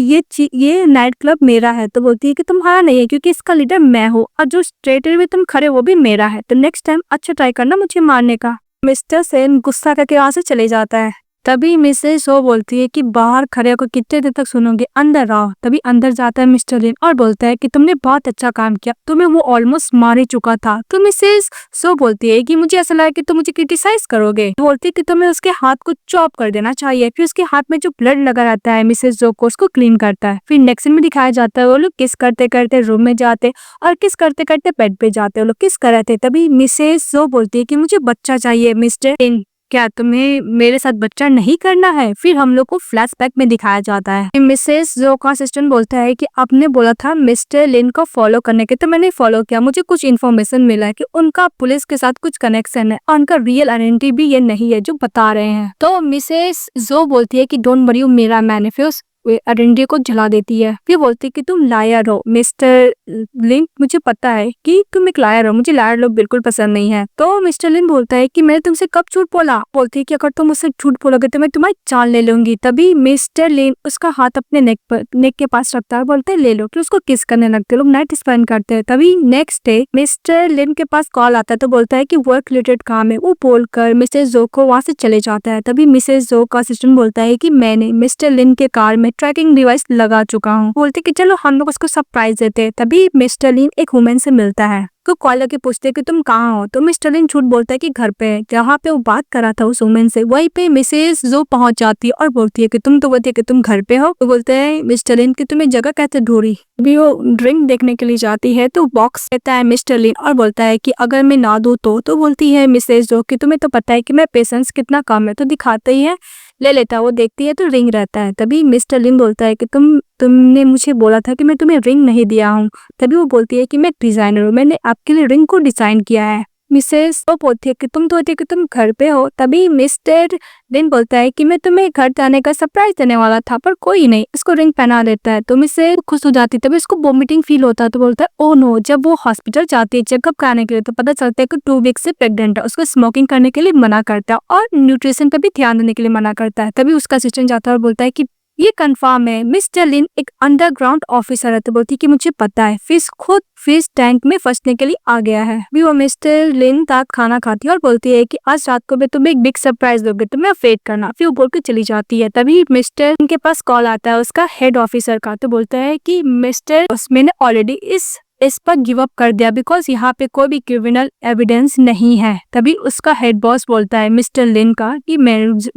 ये नाइट क्लब मेरा है। तो बोलती है कि तुम्हारा नहीं है क्योंकि इसका लीडर मैं हूँ और जो स्ट्रेटर में तुम खड़े वो भी मेरा है, तो नेक्स्ट टाइम अच्छा ट्राई करना मुझे मारने का। मिस्टर सेन गुस्सा करके वहां से चले जाता है। तभी मिसेस शो बोलती है कि बाहर खड़े होकर कितने देर तक सुनोगे, अंदर आओ। तभी अंदर जाता है मिस्टर लिन और बोलता है कि तुमने बहुत अच्छा काम किया, तुम्हें वो ऑलमोस्ट मार ही चुका था। तो मिसेस शो बोलती है कि मुझे ऐसा लगा कि तुम मुझे क्रिटिसाइज करोगे। बोलती है कि तुम्हें उसके हाथ को चॉप कर देना चाहिए। फिर उसके हाथ में जो ब्लड लगा रहता है मिसेस जो को उसको क्लीन करता है। फिर नेक्स्ट सीन में दिखाया जाता है वो लोग किस करते करते रूम में जाते और किस करते करते बेड पे जाते, वो लोग किस कर रहे थे। तभी मिसेस शो बोलती है कि मुझे बच्चा चाहिए मिस्टर लिन, क्या तुम्हें मेरे साथ बच्चा नहीं करना है। फिर हम लोग को फ्लैशबैक में दिखाया जाता है। मिसेस जो का असिस्टेंट बोलता है कि आपने बोला था मिस्टर लिन को फॉलो करने के, तो मैंने फॉलो किया। मुझे कुछ इन्फॉर्मेशन मिला है कि उनका पुलिस के साथ कुछ कनेक्शन है और उनका रियल आइडेंटिटी भी ये नहीं है जो बता रहे हैं। तो मिसेस जो बोलती है कि डोंट वरी, मेरा मैनिफेस्ट आइडेंटिटी को जला देती है। फिर बोलती है कि तुम लायर हो मिस्टर लिन, मुझे पता है कि तुम एक लायर हो, मुझे लायर लोग बिल्कुल पसंद नहीं है। तो मिस्टर लिन बोलता है कि मैंने तुमसे कब झूठ बोला। बोलती है कि अगर तुम मुझसे झूठ बोलोगे तो मैं तुम्हारी जान ले लूंगी। तभी मिस्टर लिन उसका हाथ अपने नेक के पास रखता है, बोलते है ले लो। फिर उसको किस करने लगते हैं, लोग नाइट स्पेंड करते हैं। तभी नेक्स्ट डे मिस्टर लिन के पास कॉल आता है, तो बोलता है कि वर्क रिलेटेड काम है। वो बोलकर मिसेस जो को वहां से चले जाता है। तभी मिसेस जो का असिस्टेंट बोलता है कि मैंने मिस्टर लिन के कार में ट्रैकिंग डिवाइस लगा चुका हूँ। बोलते कि चलो हम लोग उसको सरप्राइज देते हैं। तभी मिस्टर लिन एक वुमेन से मिलता है, तो कॉल करके पूछते कि तुम कहाँ हो। तो मिस्टर लिन झूठ बोलता है कि घर पे है, जहाँ पे वो बात करा था उस वुमेन से वहीं पे मिसेस जो पहुंच जाती है और बोलती है कि तुम तो बोलती है कि तुम घर पे हो। तो बोलते हैं मिस्टर लिन कि तुम्हें जगह कैसे ढूंढी। भी वो ड्रिंक देखने के लिए जाती है तो बॉक्स देता है मिस्टर लिन और बोलता है कि अगर मैं ना दूं तो बोलती है मिसेस जो कि तुम्हें तो पता है कि मैं पेशेंस कितना कम है, तो दिखाते ही है, ले लेता है। वो देखती है तो रिंग रहता है। तभी मिस्टर लिन बोलता है कि तुमने मुझे बोला था कि मैं तुम्हें रिंग नहीं दिया हूँ। तभी वो बोलती है कि मैं डिजाइनर हूँ, मैंने आपके लिए रिंग को डिजाइन किया है। मिसेस वो बोलती है कि तुम तो होती है कि तुम घर पे हो। तभी मिस्टर लिन बोलता है कि मैं तुम्हें घर जाने का सरप्राइज देने वाला था पर कोई नहीं, इसको रिंग पहना देता है। तो मिसेस खुश हो जाती है। तभी उसको वोमिटिंग फील होता है, तो बोलता है ओ नो। जब वो हॉस्पिटल जाती है चेकअप कराने के लिए तो पता चलता है कि 2 वीक से प्रेग्नेंट है। उसको स्मोकिंग करने के लिए मना करता है और न्यूट्रिशन पर भी ध्यान देने के लिए मना करता है। तभी उसका असिस्टेंट जाता है और बोलता है कि ये कंफर्म है मिस्टर लिन एक अंडरग्राउंड ऑफिसर है। तो बोलती है कि मुझे पता है, खुद फिश टैंक में फंसने के लिए आ गया है। भी वो मिस्टर लिन तक खाना खाती है और बोलती है कि आज रात को मैं तुम्हें एक बिग सरप्राइज दोगे, तुम्हें वेट करना। फिर वो बोल के चली जाती है। तभी मिस्टर लिन के पास कॉल आता है उसका हेड ऑफिसर का, तो बोलता है कि मिस्टर मैंने ऑलरेडी इस पर गिव अप कर दिया बिकॉज यहाँ पे कोई भी क्रिमिनल एविडेंस नहीं है। तभी उसका हेड बॉस बोलता है मिस्टर लिन का कि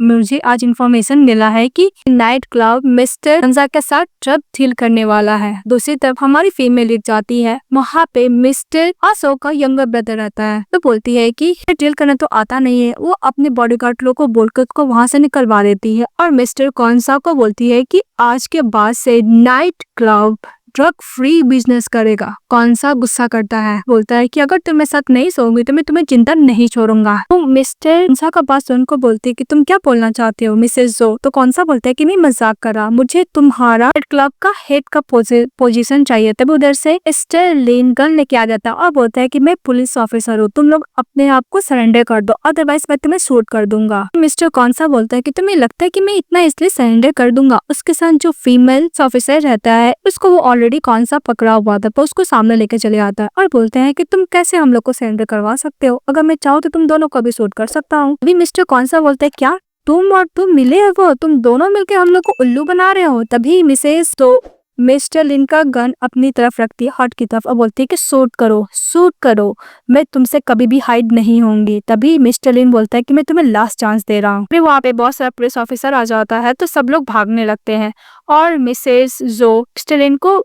मुझे आज इन्फॉर्मेशन मिला है कि नाइट क्लब मिस्टर हंसा के साथ ड्रग डील करने वाला है। दूसरी तरफ हमारी फीमेल लीड जाती है, वहाँ पे मिस्टर आशोक का यंगर ब्रदर रहता है। तो बोलती है कि डील करना तो आता नहीं है। वो अपने बॉडीगार्ड लोग को बोलकर उसको वहाँ से निकलवा देती है और मिस्टर कौनसा को बोलती है कि आज के बाद से night club drug free business करेगा। कौन सा गुस्सा करता है, बोलता है कि अगर तुम मेरे साथ नहीं सोओगी तो मैं तुम्हें चिंता नहीं छोड़ूंगा। तो मिस्टर कौन सा का बात सुनकर बोलती है कि तुम क्या बोलना चाहते हो मिसेस जो। तो कौन सा बोलता है कि मैं मजाक कर रहा, मुझे तुम्हारा क्लब का हेड का पोजीशन चाहिए। तभी उधर से मिस्टर लिन गन लेके आ जाता है और बोलता है कि मैं पुलिस ऑफिसर हूँ, तुम लोग अपने आप को सरेंडर कर दो अदरवाइज मैं तुम्हें शूट कर दूंगा। मिस्टर कौन सा बोलता है कि तुम्हें लगता है कि मैं इतना इसलिए सरेंडर कर दूंगा। उसके साथ जो फीमेल ऑफिसर रहता है उसको वो ऑलरेडी कौन सा पकड़ा हुआ था, पर उसको सामने लेके चले आता है और बोलते हैं कि तुम कैसे हम लोग को सरेंडर करवा सकते हो, अगर मैं चाहूँ तो तुम दोनों को भी शूट कर सकता हूँ। अभी मिस्टर कौन सा बोलता है क्या तुम और तुम मिले हो, वो तुम दोनों मिलके हम लोग को उल्लू बना रहे हो। तभी मिसेस तो मिस्टर लिन का गन अपनी तरफ रखती है हॉट की तरफ और बोलती है कि शूट करो, मैं तुमसे कभी भी हाइड नहीं होंगी। तभी मिस्टर लिन बोलता है कि मैं तुम्हें लास्ट चांस दे रहा हूँ। फिर वहाँ पे बहुत सारा पुलिस ऑफिसर आ जाता है तो सब लोग भागने लगते हैं और मिसेस जो मिस्टर लिन को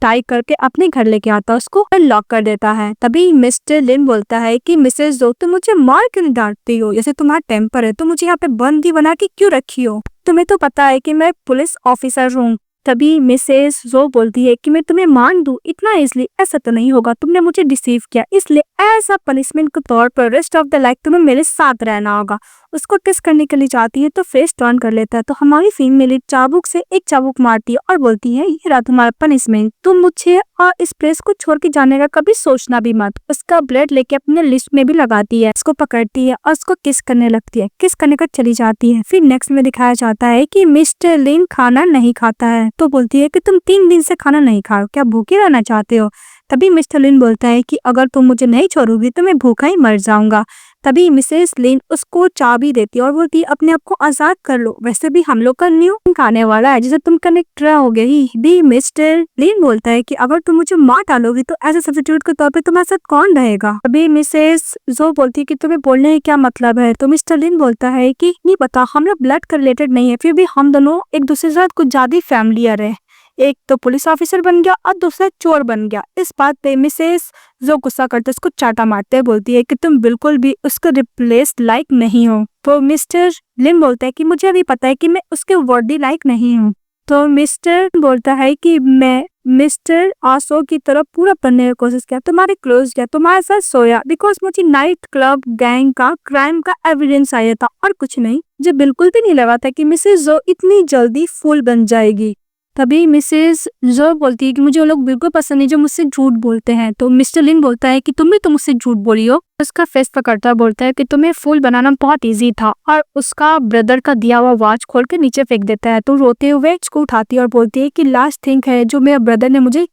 टाई करके अपने घर लेके आता है, उसको लॉक कर देता है। तभी मिस्टर लिन बोलता है कि मिसेस जो तुम मुझे मार क्यों डांटती हो, जैसे तुम्हारा टेम्पर है तो मुझे यहाँ पे बंदी बना के क्यों रखी हो, तुम्हें तो पता है कि मैं पुलिस ऑफिसर हूँ। तभी मिसेस जो बोलती है कि मैं तुम्हें मान दूं इतना इजली, ऐसा तो नहीं होगा, तुमने मुझे डिसीव किया, इसलिए एज अ पनिशमेंट के तौर पर रेस्ट ऑफ द लाइफ तुम्हें मेरे साथ रहना होगा। उसको किस करने के लिए जाती है तो फेस टर्न कर लेता है, तो हमारी फीमेल लीड चाबुक से एक चाबुक मारती है और बोलती है ये रहा तुम्हारा पनिशमेंट, तुम मुझे और इस प्लेस को छोड़ के जाने का कभी सोचना भी मत। उसका ब्लेड लेके अपने लिस्ट में भी लगाती है, उसको पकड़ती है और उसको किस करने लगती है, किस करने का चली जाती है। फिर नेक्स्ट में दिखाया जाता है कि मिस्टर लिन खाना नहीं खाता है, तो बोलती है कि तुम 3 दिन से खाना नहीं खा रहे हो, क्या भूखे रहना चाहते हो? तभी मिस्टर लिन बोलता है कि अगर तुम मुझे नहीं छोड़ोगी तो मैं भूखा ही मर जाऊंगा। तभी मिसेस लिन उसको चाबी देती है और बोलती है अपने आप को आजाद कर लो, वैसे भी हम लोग का न्यू आने वाला है जिसे तुम कनेक्ट रहोगे ही। भी मिस्टर लिन बोलता है कि अगर तुम मुझे मार डालोगी तो एज ए सब्स्टिट्यूट के तौर पे तुम्हारे साथ कौन रहेगा? तभी मिसेस जो बोलती है कि तुम्हें बोलने का क्या मतलब है, तो मिस्टर लिन बोलता है कि नहीं पता, हम लोग ब्लड का रिलेटेड नहीं है, फिर भी हम दोनों एक दूसरे के साथ कुछ ज्यादा फैमिलियर है, एक तो पुलिस ऑफिसर बन गया और दूसरा चोर बन गया। इस बात पे मिसेस जो गुस्सा करते उसको चाटा मारते बोलती है कि तुम बिल्कुल भी उसको रिप्लेस लायक नहीं हो। तो मिस्टर लिन बोलता है कि मुझे अभी पता है कि मैं उसके वर्दी लायक नहीं हूँ। तो मिस्टर बोलता है कि मैं मिस्टर आसो की तरफ पूरा बनने की कोशिश किया, तुम्हारे क्लोज गया, तुम्हारे साथ सोया, बिकॉज मुझे नाइट क्लब गैंग का क्राइम का एविडेंस आया था और कुछ नहीं। मुझे बिल्कुल भी नहीं लगा था कि मिसेस जो इतनी जल्दी फूल बन जाएगी। तभी मिसेस जो बोलती है कि मुझे वो लोग बिल्कुल पसंद नहीं जो मुझसे झूठ बोलते हैं। तो मिस्टर लिन बोलता है कि तुम भी तो मुझसे झूठ बोली हो। उसका फेस पकड़ता बोलता है कि तुम्हें फूल बनाना बहुत इजी था, और उसका ब्रदर का दिया हुआ वॉच खोल के नीचे फेंक देता है। तो रोते हुए उसको उठाती है और बोलती है कि लास्ट थिंग है जो मेरे ब्रदर ने मुझे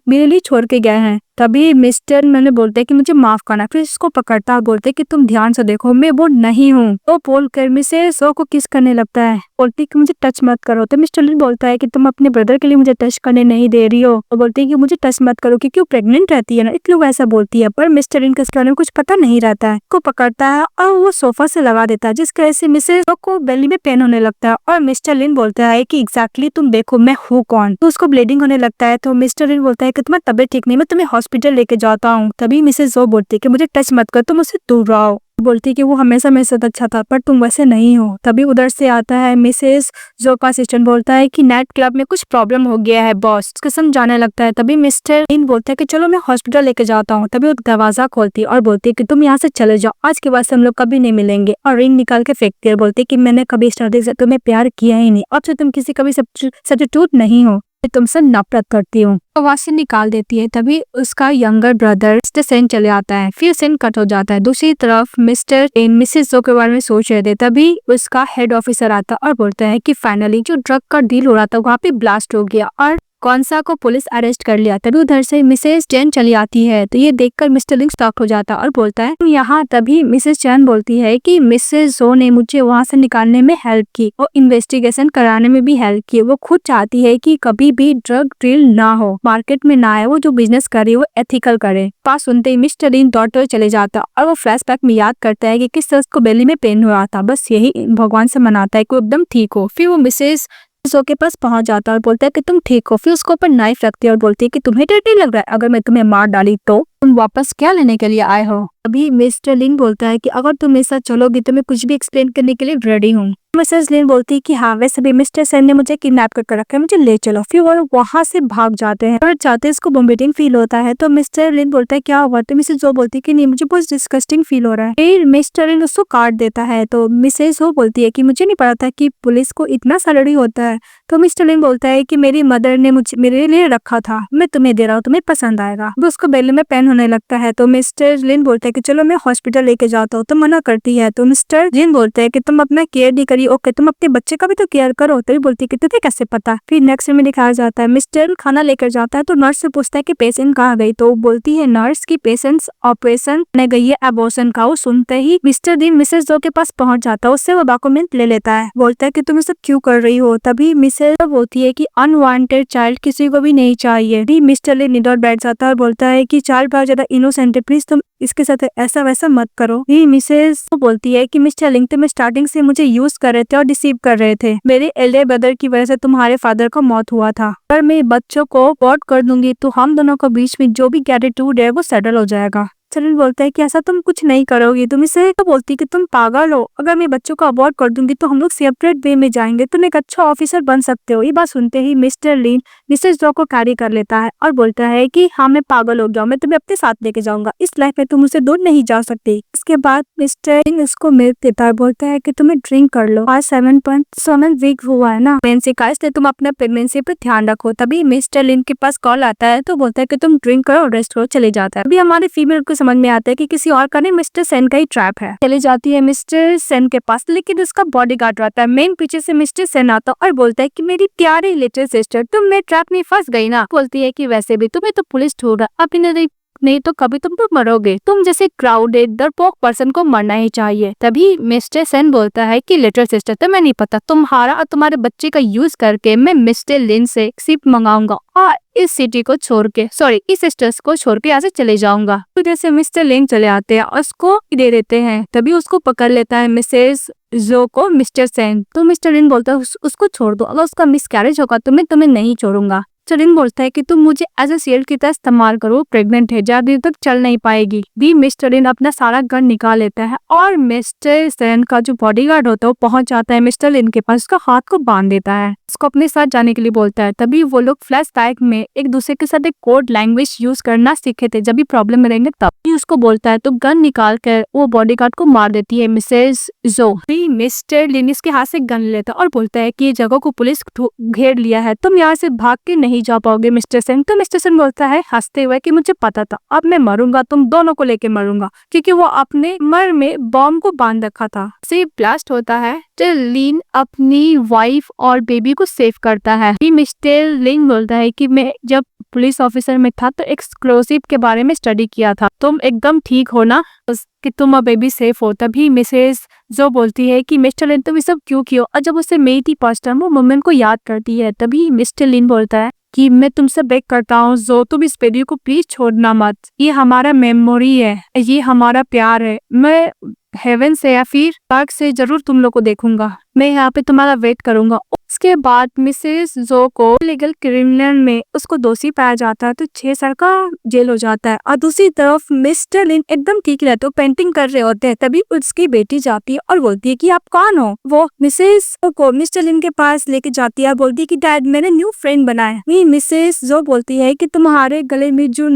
मेरे लिए छोड़ के गए हैं। तभी मिस्टर मैंने बोलते है कि मुझे माफ करना। फिर इसको पकड़ता बोलते है कि तुम ध्यान से देखो, मैं वो नहीं हूँ। तो बोलकर मिसेस सो को किस करने लगता है, बोलती है कि मुझे टच मत करो। तो मिस्टर लिन बोलता है कि तुम अपने ब्रदर के लिए मुझे टच करने नहीं दे रही हो, तो बोलती है कि मुझे टच मत करो क्योंकि वो प्रेग्नेंट रहती है ना, इसलिए वो ऐसा बोलती है। पर मिस्टर लिन के इस बारे में कुछ पता नहीं रहता है, को पकड़ता है और वो सोफा से लगा देता है, जिसकी वजह से मिसेस को बेली में पेन होने लगता है। और मिस्टर लिन बोलता है कि एग्जैक्टली तुम देखो मैं हूँ कौन। तो उसको ब्लीडिंग होने लगता है। तो मिस्टर लिन बोलता है कि तुम्हारी तबीयत ठीक नहीं, मैं तुम्हें हॉस्पिटल लेके जाता हूँ। तभी मिसेस जो बोलती है कि मुझे टच मत कर, तुम मुझसे दूर रहो। बोलती है कि वो हमेशा मेरे साथ अच्छा था पर तुम वैसे नहीं हो। तभी उधर से आता है मिसेस जो का असिस्टेंट, बोलता है कि नाइट क्लब में कुछ प्रॉब्लम हो गया है बॉस, उसके समझाने लगता है। तभी मिस्टर लिन बोलता है कि चलो मैं हॉस्पिटल लेके जाता हूँ। तभी वो दरवाजा खोलती है और बोलती है कि तुम यहाँ से चले जाओ, आज के बाद से हम लोग कभी नहीं मिलेंगे, और रिंग निकाल के फेंकती है। बोलती है कि मैंने कभी स्टार्टिंग से तुम्हें प्यार किया ही नहीं, अब से तुम किसी कभी सब्स्टिट्यूट नहीं हो, तुमसे नफरत करती हूँ। तो वहां से निकाल देती है। तभी उसका यंगर ब्रदर मिस्टर सेन चले आता है, फिर सेन कट हो जाता है। दूसरी तरफ मिस्टर मिसेस जो के बारे में सोच रहे थे, तभी उसका हेड ऑफिसर आता और बोलता है कि फाइनली जो ड्रग का डील हो रहा था वहाँ पे ब्लास्ट हो गया और कौनसा को पुलिस अरेस्ट कर लिया। तभी उधर से मिसेस चैन चली आती है। तो ये देखकर मिस्टर लिंग शॉक हो जाता है और बोलता है यहाँ। तभी मिसेस चैन बोलती है कि मिसेस जो ने मुझे वहाँ से निकालने में हेल्प की और इन्वेस्टिगेशन कराने में भी हेल्प की। वो खुद चाहती है कि कभी भी ड्रग डील ना हो, मार्केट में ना आए, वो जो बिजनेस करे वो एथिकल करे। पास सुनते ही मिस्टर लिंग डॉक्टर चले जाता और वो फ्लैशबैक में याद करता है कि किस तरह को बेली में पेन हुआ था। बस यही भगवान से मनाता है कि वो एकदम ठीक हो। फिर वो मिसेस जो के पास पहुंच जाता है और बोलता है कि तुम ठीक हो। फिर उसको ऊपर नाइफ रखती है और बोलती है कि तुम्हें डर नहीं लग रहा है, अगर मैं तुम्हें मार डाली तो तुम वापस क्या लेने के लिए आए हो? अभी मिस्टर लिन बोलता है कि अगर तुम मेरे साथ चलोगी तो मैं कुछ भी एक्सप्लेन करने के लिए रेडी हूँ। मिसेस लिन बोलती है कि हाँ वैसे भी मिस्टर सेन ने मुझे किडनैप करके रखा है, मुझे ले चलो। फिर वो वहाँ से भाग जाते हैं और जाते इसको वोमिटिंग फील होता है। तो मिस्टर लिन बोलता है क्या हुआ? तो मिसेस जो बोलती है कि नहीं मुझे बहुत डिस्गस्टिंग फील हो रहा है। फिर मिस्टर लिन उसको काट देता है। तो मिसेस वो बोलती है कि मुझे नहीं पता था कि पुलिस को इतना सैलरी होता है। तो मिस्टर लिन बोलता है कि मेरी मदर ने मुझे मेरे लिए रखा था, मैं तुम्हें दे रहा हूँ, तुम्हें पसंद आएगा। वो उसको बेली में पेन होने लगता है। तो मिस्टर लिन बोलता है कि चलो मैं हॉस्पिटल लेके जाता हूँ। तो मना करती है। तो मिस्टर लिन बोलता है कि तुम अपना केयर नहीं करी, ओके तुम अपने बच्चे का भी तो केयर करो। तभी बोलती है कि तुझे कैसे पता? फिर नेक्स्ट में दिखाया जाता है मिस्टर खाना लेकर जाता है। तो नर्स से पूछता है कि पेशेंट कहाँ गई? तो बोलती है नर्स की पेशेंट ऑपरेशन ने गई है एबॉर्शन का। वो सुनते ही मिस्टर लिन मिसेस जो के पास पहुंच जाता है, उससे वो डॉक्यूमेंट ले लेता है। बोलता है कि तुम सब क्यों कर रही हो? तभी मिसेस बोलती है कि अनवांटेड चाइल्ड किसी को भी नहीं चाहिए। भी मिस्टर लिन निडर बैठ जाता है और बोलता है कि चाइल्ड बहुत ज्यादा इनोसेंट है, प्लीज तुम इसके साथ ऐसा वैसा मत करो। भी मिसेस बोलती है कि मिस्टर लिंग तुम स्टार्टिंग से मुझे यूज कर रहे थे और डिसीव कर रहे थे, मेरे एल्डर ब्रदर की वजह से तुम्हारे फादर का मौत हुआ था। अगर मैं बच्चों को अबॉर्ट कर दूंगी तो हम दोनों के बीच में जो भी ग्रेटिट्यूड है वो सेटल हो जाएगा। मिस्टर लिन बोलता है कि ऐसा तुम कुछ नहीं करोगी, तुम इसे तो बोलती है कि तुम पागल हो, अगर मैं बच्चों को अबॉर्ट कर दूंगी तो हम लोग सेपरेट वे में जाएंगे, तुम एक अच्छा ऑफिसर बन सकते हो। ये बात सुनते ही मिस्टर लिन मिसेस जो को कैरी कर लेता है और बोलता है कि हाँ मैं पागल हो गया, मैं तुम्हें अपने साथ लेके जाऊंगा, इस लाइफ में तुम मुझसे दूर नहीं जा सकती। इसके बाद मिस्टर लिन उसको मिल्क देता है, बोलता है कि तुम्हें ड्रिंक कर लो, आज 7.7 वीक हुआ है ना प्रेगनेंसी का, इसलिए तुम अपना प्रेगनेंसी पे ध्यान रखो। तभी मिस्टर लिन के पास कॉल आता है तो बोलता है कि तुम ड्रिंक करो, रेस्ट करो, चले जाता है। अभी हमारे फीमेल को समझ में आता है कि किसी और का नहीं, मिस्टर सेन का ही ट्रैप है। चले जाती है मिस्टर सेन के पास, लेकिन उसका बॉडीगार्ड रहता है। मेन पीछे से मिस्टर सेन आता है और बोलता है कि मेरी प्यारी लिटिल सिस्टर, तुम मेरे ट्रैप में फंस गई ना। बोलती है कि वैसे भी तुम्हें तो पुलिस ढूंढ रहा, अपनी नहीं तो कभी तुम तो मरोगे, तुम जैसे क्राउडेड डरपोक पर्सन को मरना ही चाहिए। तभी मिस्टर सेन बोलता है कि लिटिल सिस्टर तुम्हें नहीं पता, तुम्हारा और तुम्हारे बच्चे का यूज करके मैं मिस्टर लिन से सिप मंगाऊंगा और इस सिटी को छोड़ के इस सिस्टर्स को छोड़ के यहाँ से चले जाऊंगा। तो जैसे मिस्टर लिन चले आते हैं और उसको दे देते हैं, तभी उसको पकड़ लेता है मिसेस जो को मिस्टर सेन। तो मिस्टर लिन बोलता है उसको छोड़ दो, अगर उसका मिसकैरेज होगा तो मैं तुम्हें नहीं छोड़ूंगा। चरिन बोलता है कि तुम मुझे एज ए शील्ड की तरह इस्तेमाल करो, प्रेग्नेंट है, ज्यादा देर तक चल नहीं पाएगी। दी मिस्टर लिन अपना सारा गन निकाल लेता है और मिस्टर सेन का जो बॉडीगार्ड होता है वो पहुंच जाता है मिस्टर लिन के पास, उसका हाथ को बांध देता है, उसको अपने साथ जाने के लिए बोलता है। तभी वो लोग फ्लैशबैक में एक दूसरे के साथ एक कोड लैंग्वेज यूज करना सीखे थे, जब भी प्रॉब्लम में रहेंगे तब भी उसको बोलता है। तो गन निकाल कर वो बॉडीगार्ड को मार देती है मिसेस जो। मिस्टर लिन इसके हाथ से गन लेता है और बोलता है कि ये जगह को पुलिस घेर लिया है, तुम यहाँ से भाग के नहीं जा पाओगे मिस्टर सेन। तो मिस्टर सेन बोलता है हंसते हुए कि मुझे पता था, अब मैं मरूंगा, तुम दोनों को लेके मरूंगा, क्योंकि वो अपने मर में बॉम्ब को बांध रखा था। से ब्लास्ट होता है तो लिन अपनी वाइफ और बेबी को सेव करता है। मिस्टर लिन बोलता है कि मैं जब पुलिस ऑफिसर में था तो एक्सक्लूसिव के बारे में स्टडी किया था, तुम एकदम ठीक हो ना कि तुम और बेबी सेफ हो। तभी मिसेस जो बोलती है कि मिस्टर लिन तुम ये सब क्यों किया, और जब उससे मेरी थी फर्स्ट टाइम वो मोमेंट को याद करती है। तभी मिस्टर लिन बोलता है कि मैं तुमसे बेग करता हूँ जो तुम इस वीडियो को प्लीज छोड़ना मत, ये हमारा मेमोरी है, ये हमारा प्यार है, मैं हेवन से या फिर पार्क से जरूर तुम लोग को देखूंगा, मैं यहाँ पे तुम्हारा वेट करूंगा। उसके बाद मिसेस जो को लीगल क्रिमिनल में उसको दोषी पाया जाता है तो 6 साल का जेल हो जाता है। और दूसरी तरफ मिस्टर लिन एकदम ठीक रहते हो, पेंटिंग कर रहे होते हैं। तभी उसकी बेटी जाती है और बोलती है कि आप कौन हो। वो मिसेस को मिस्टर लिन के पास लेके जाती है, बोलती है कि डैड मैंने न्यू फ्रेंड बनाया है। मिसेस जो बोलती है कि तुम्हारे गले में जो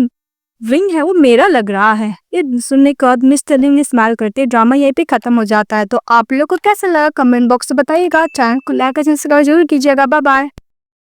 रिंग है वो मेरा लग रहा है। ये सुनने के बाद मिस्टर लिन स्माइल करते ड्रामा यहीं पे खत्म हो जाता है। तो आप लोग को कैसा लगा कमेंट बॉक्स में बताइएगा, चैनल को लाइक जरूर कीजिएगा। Bye bye.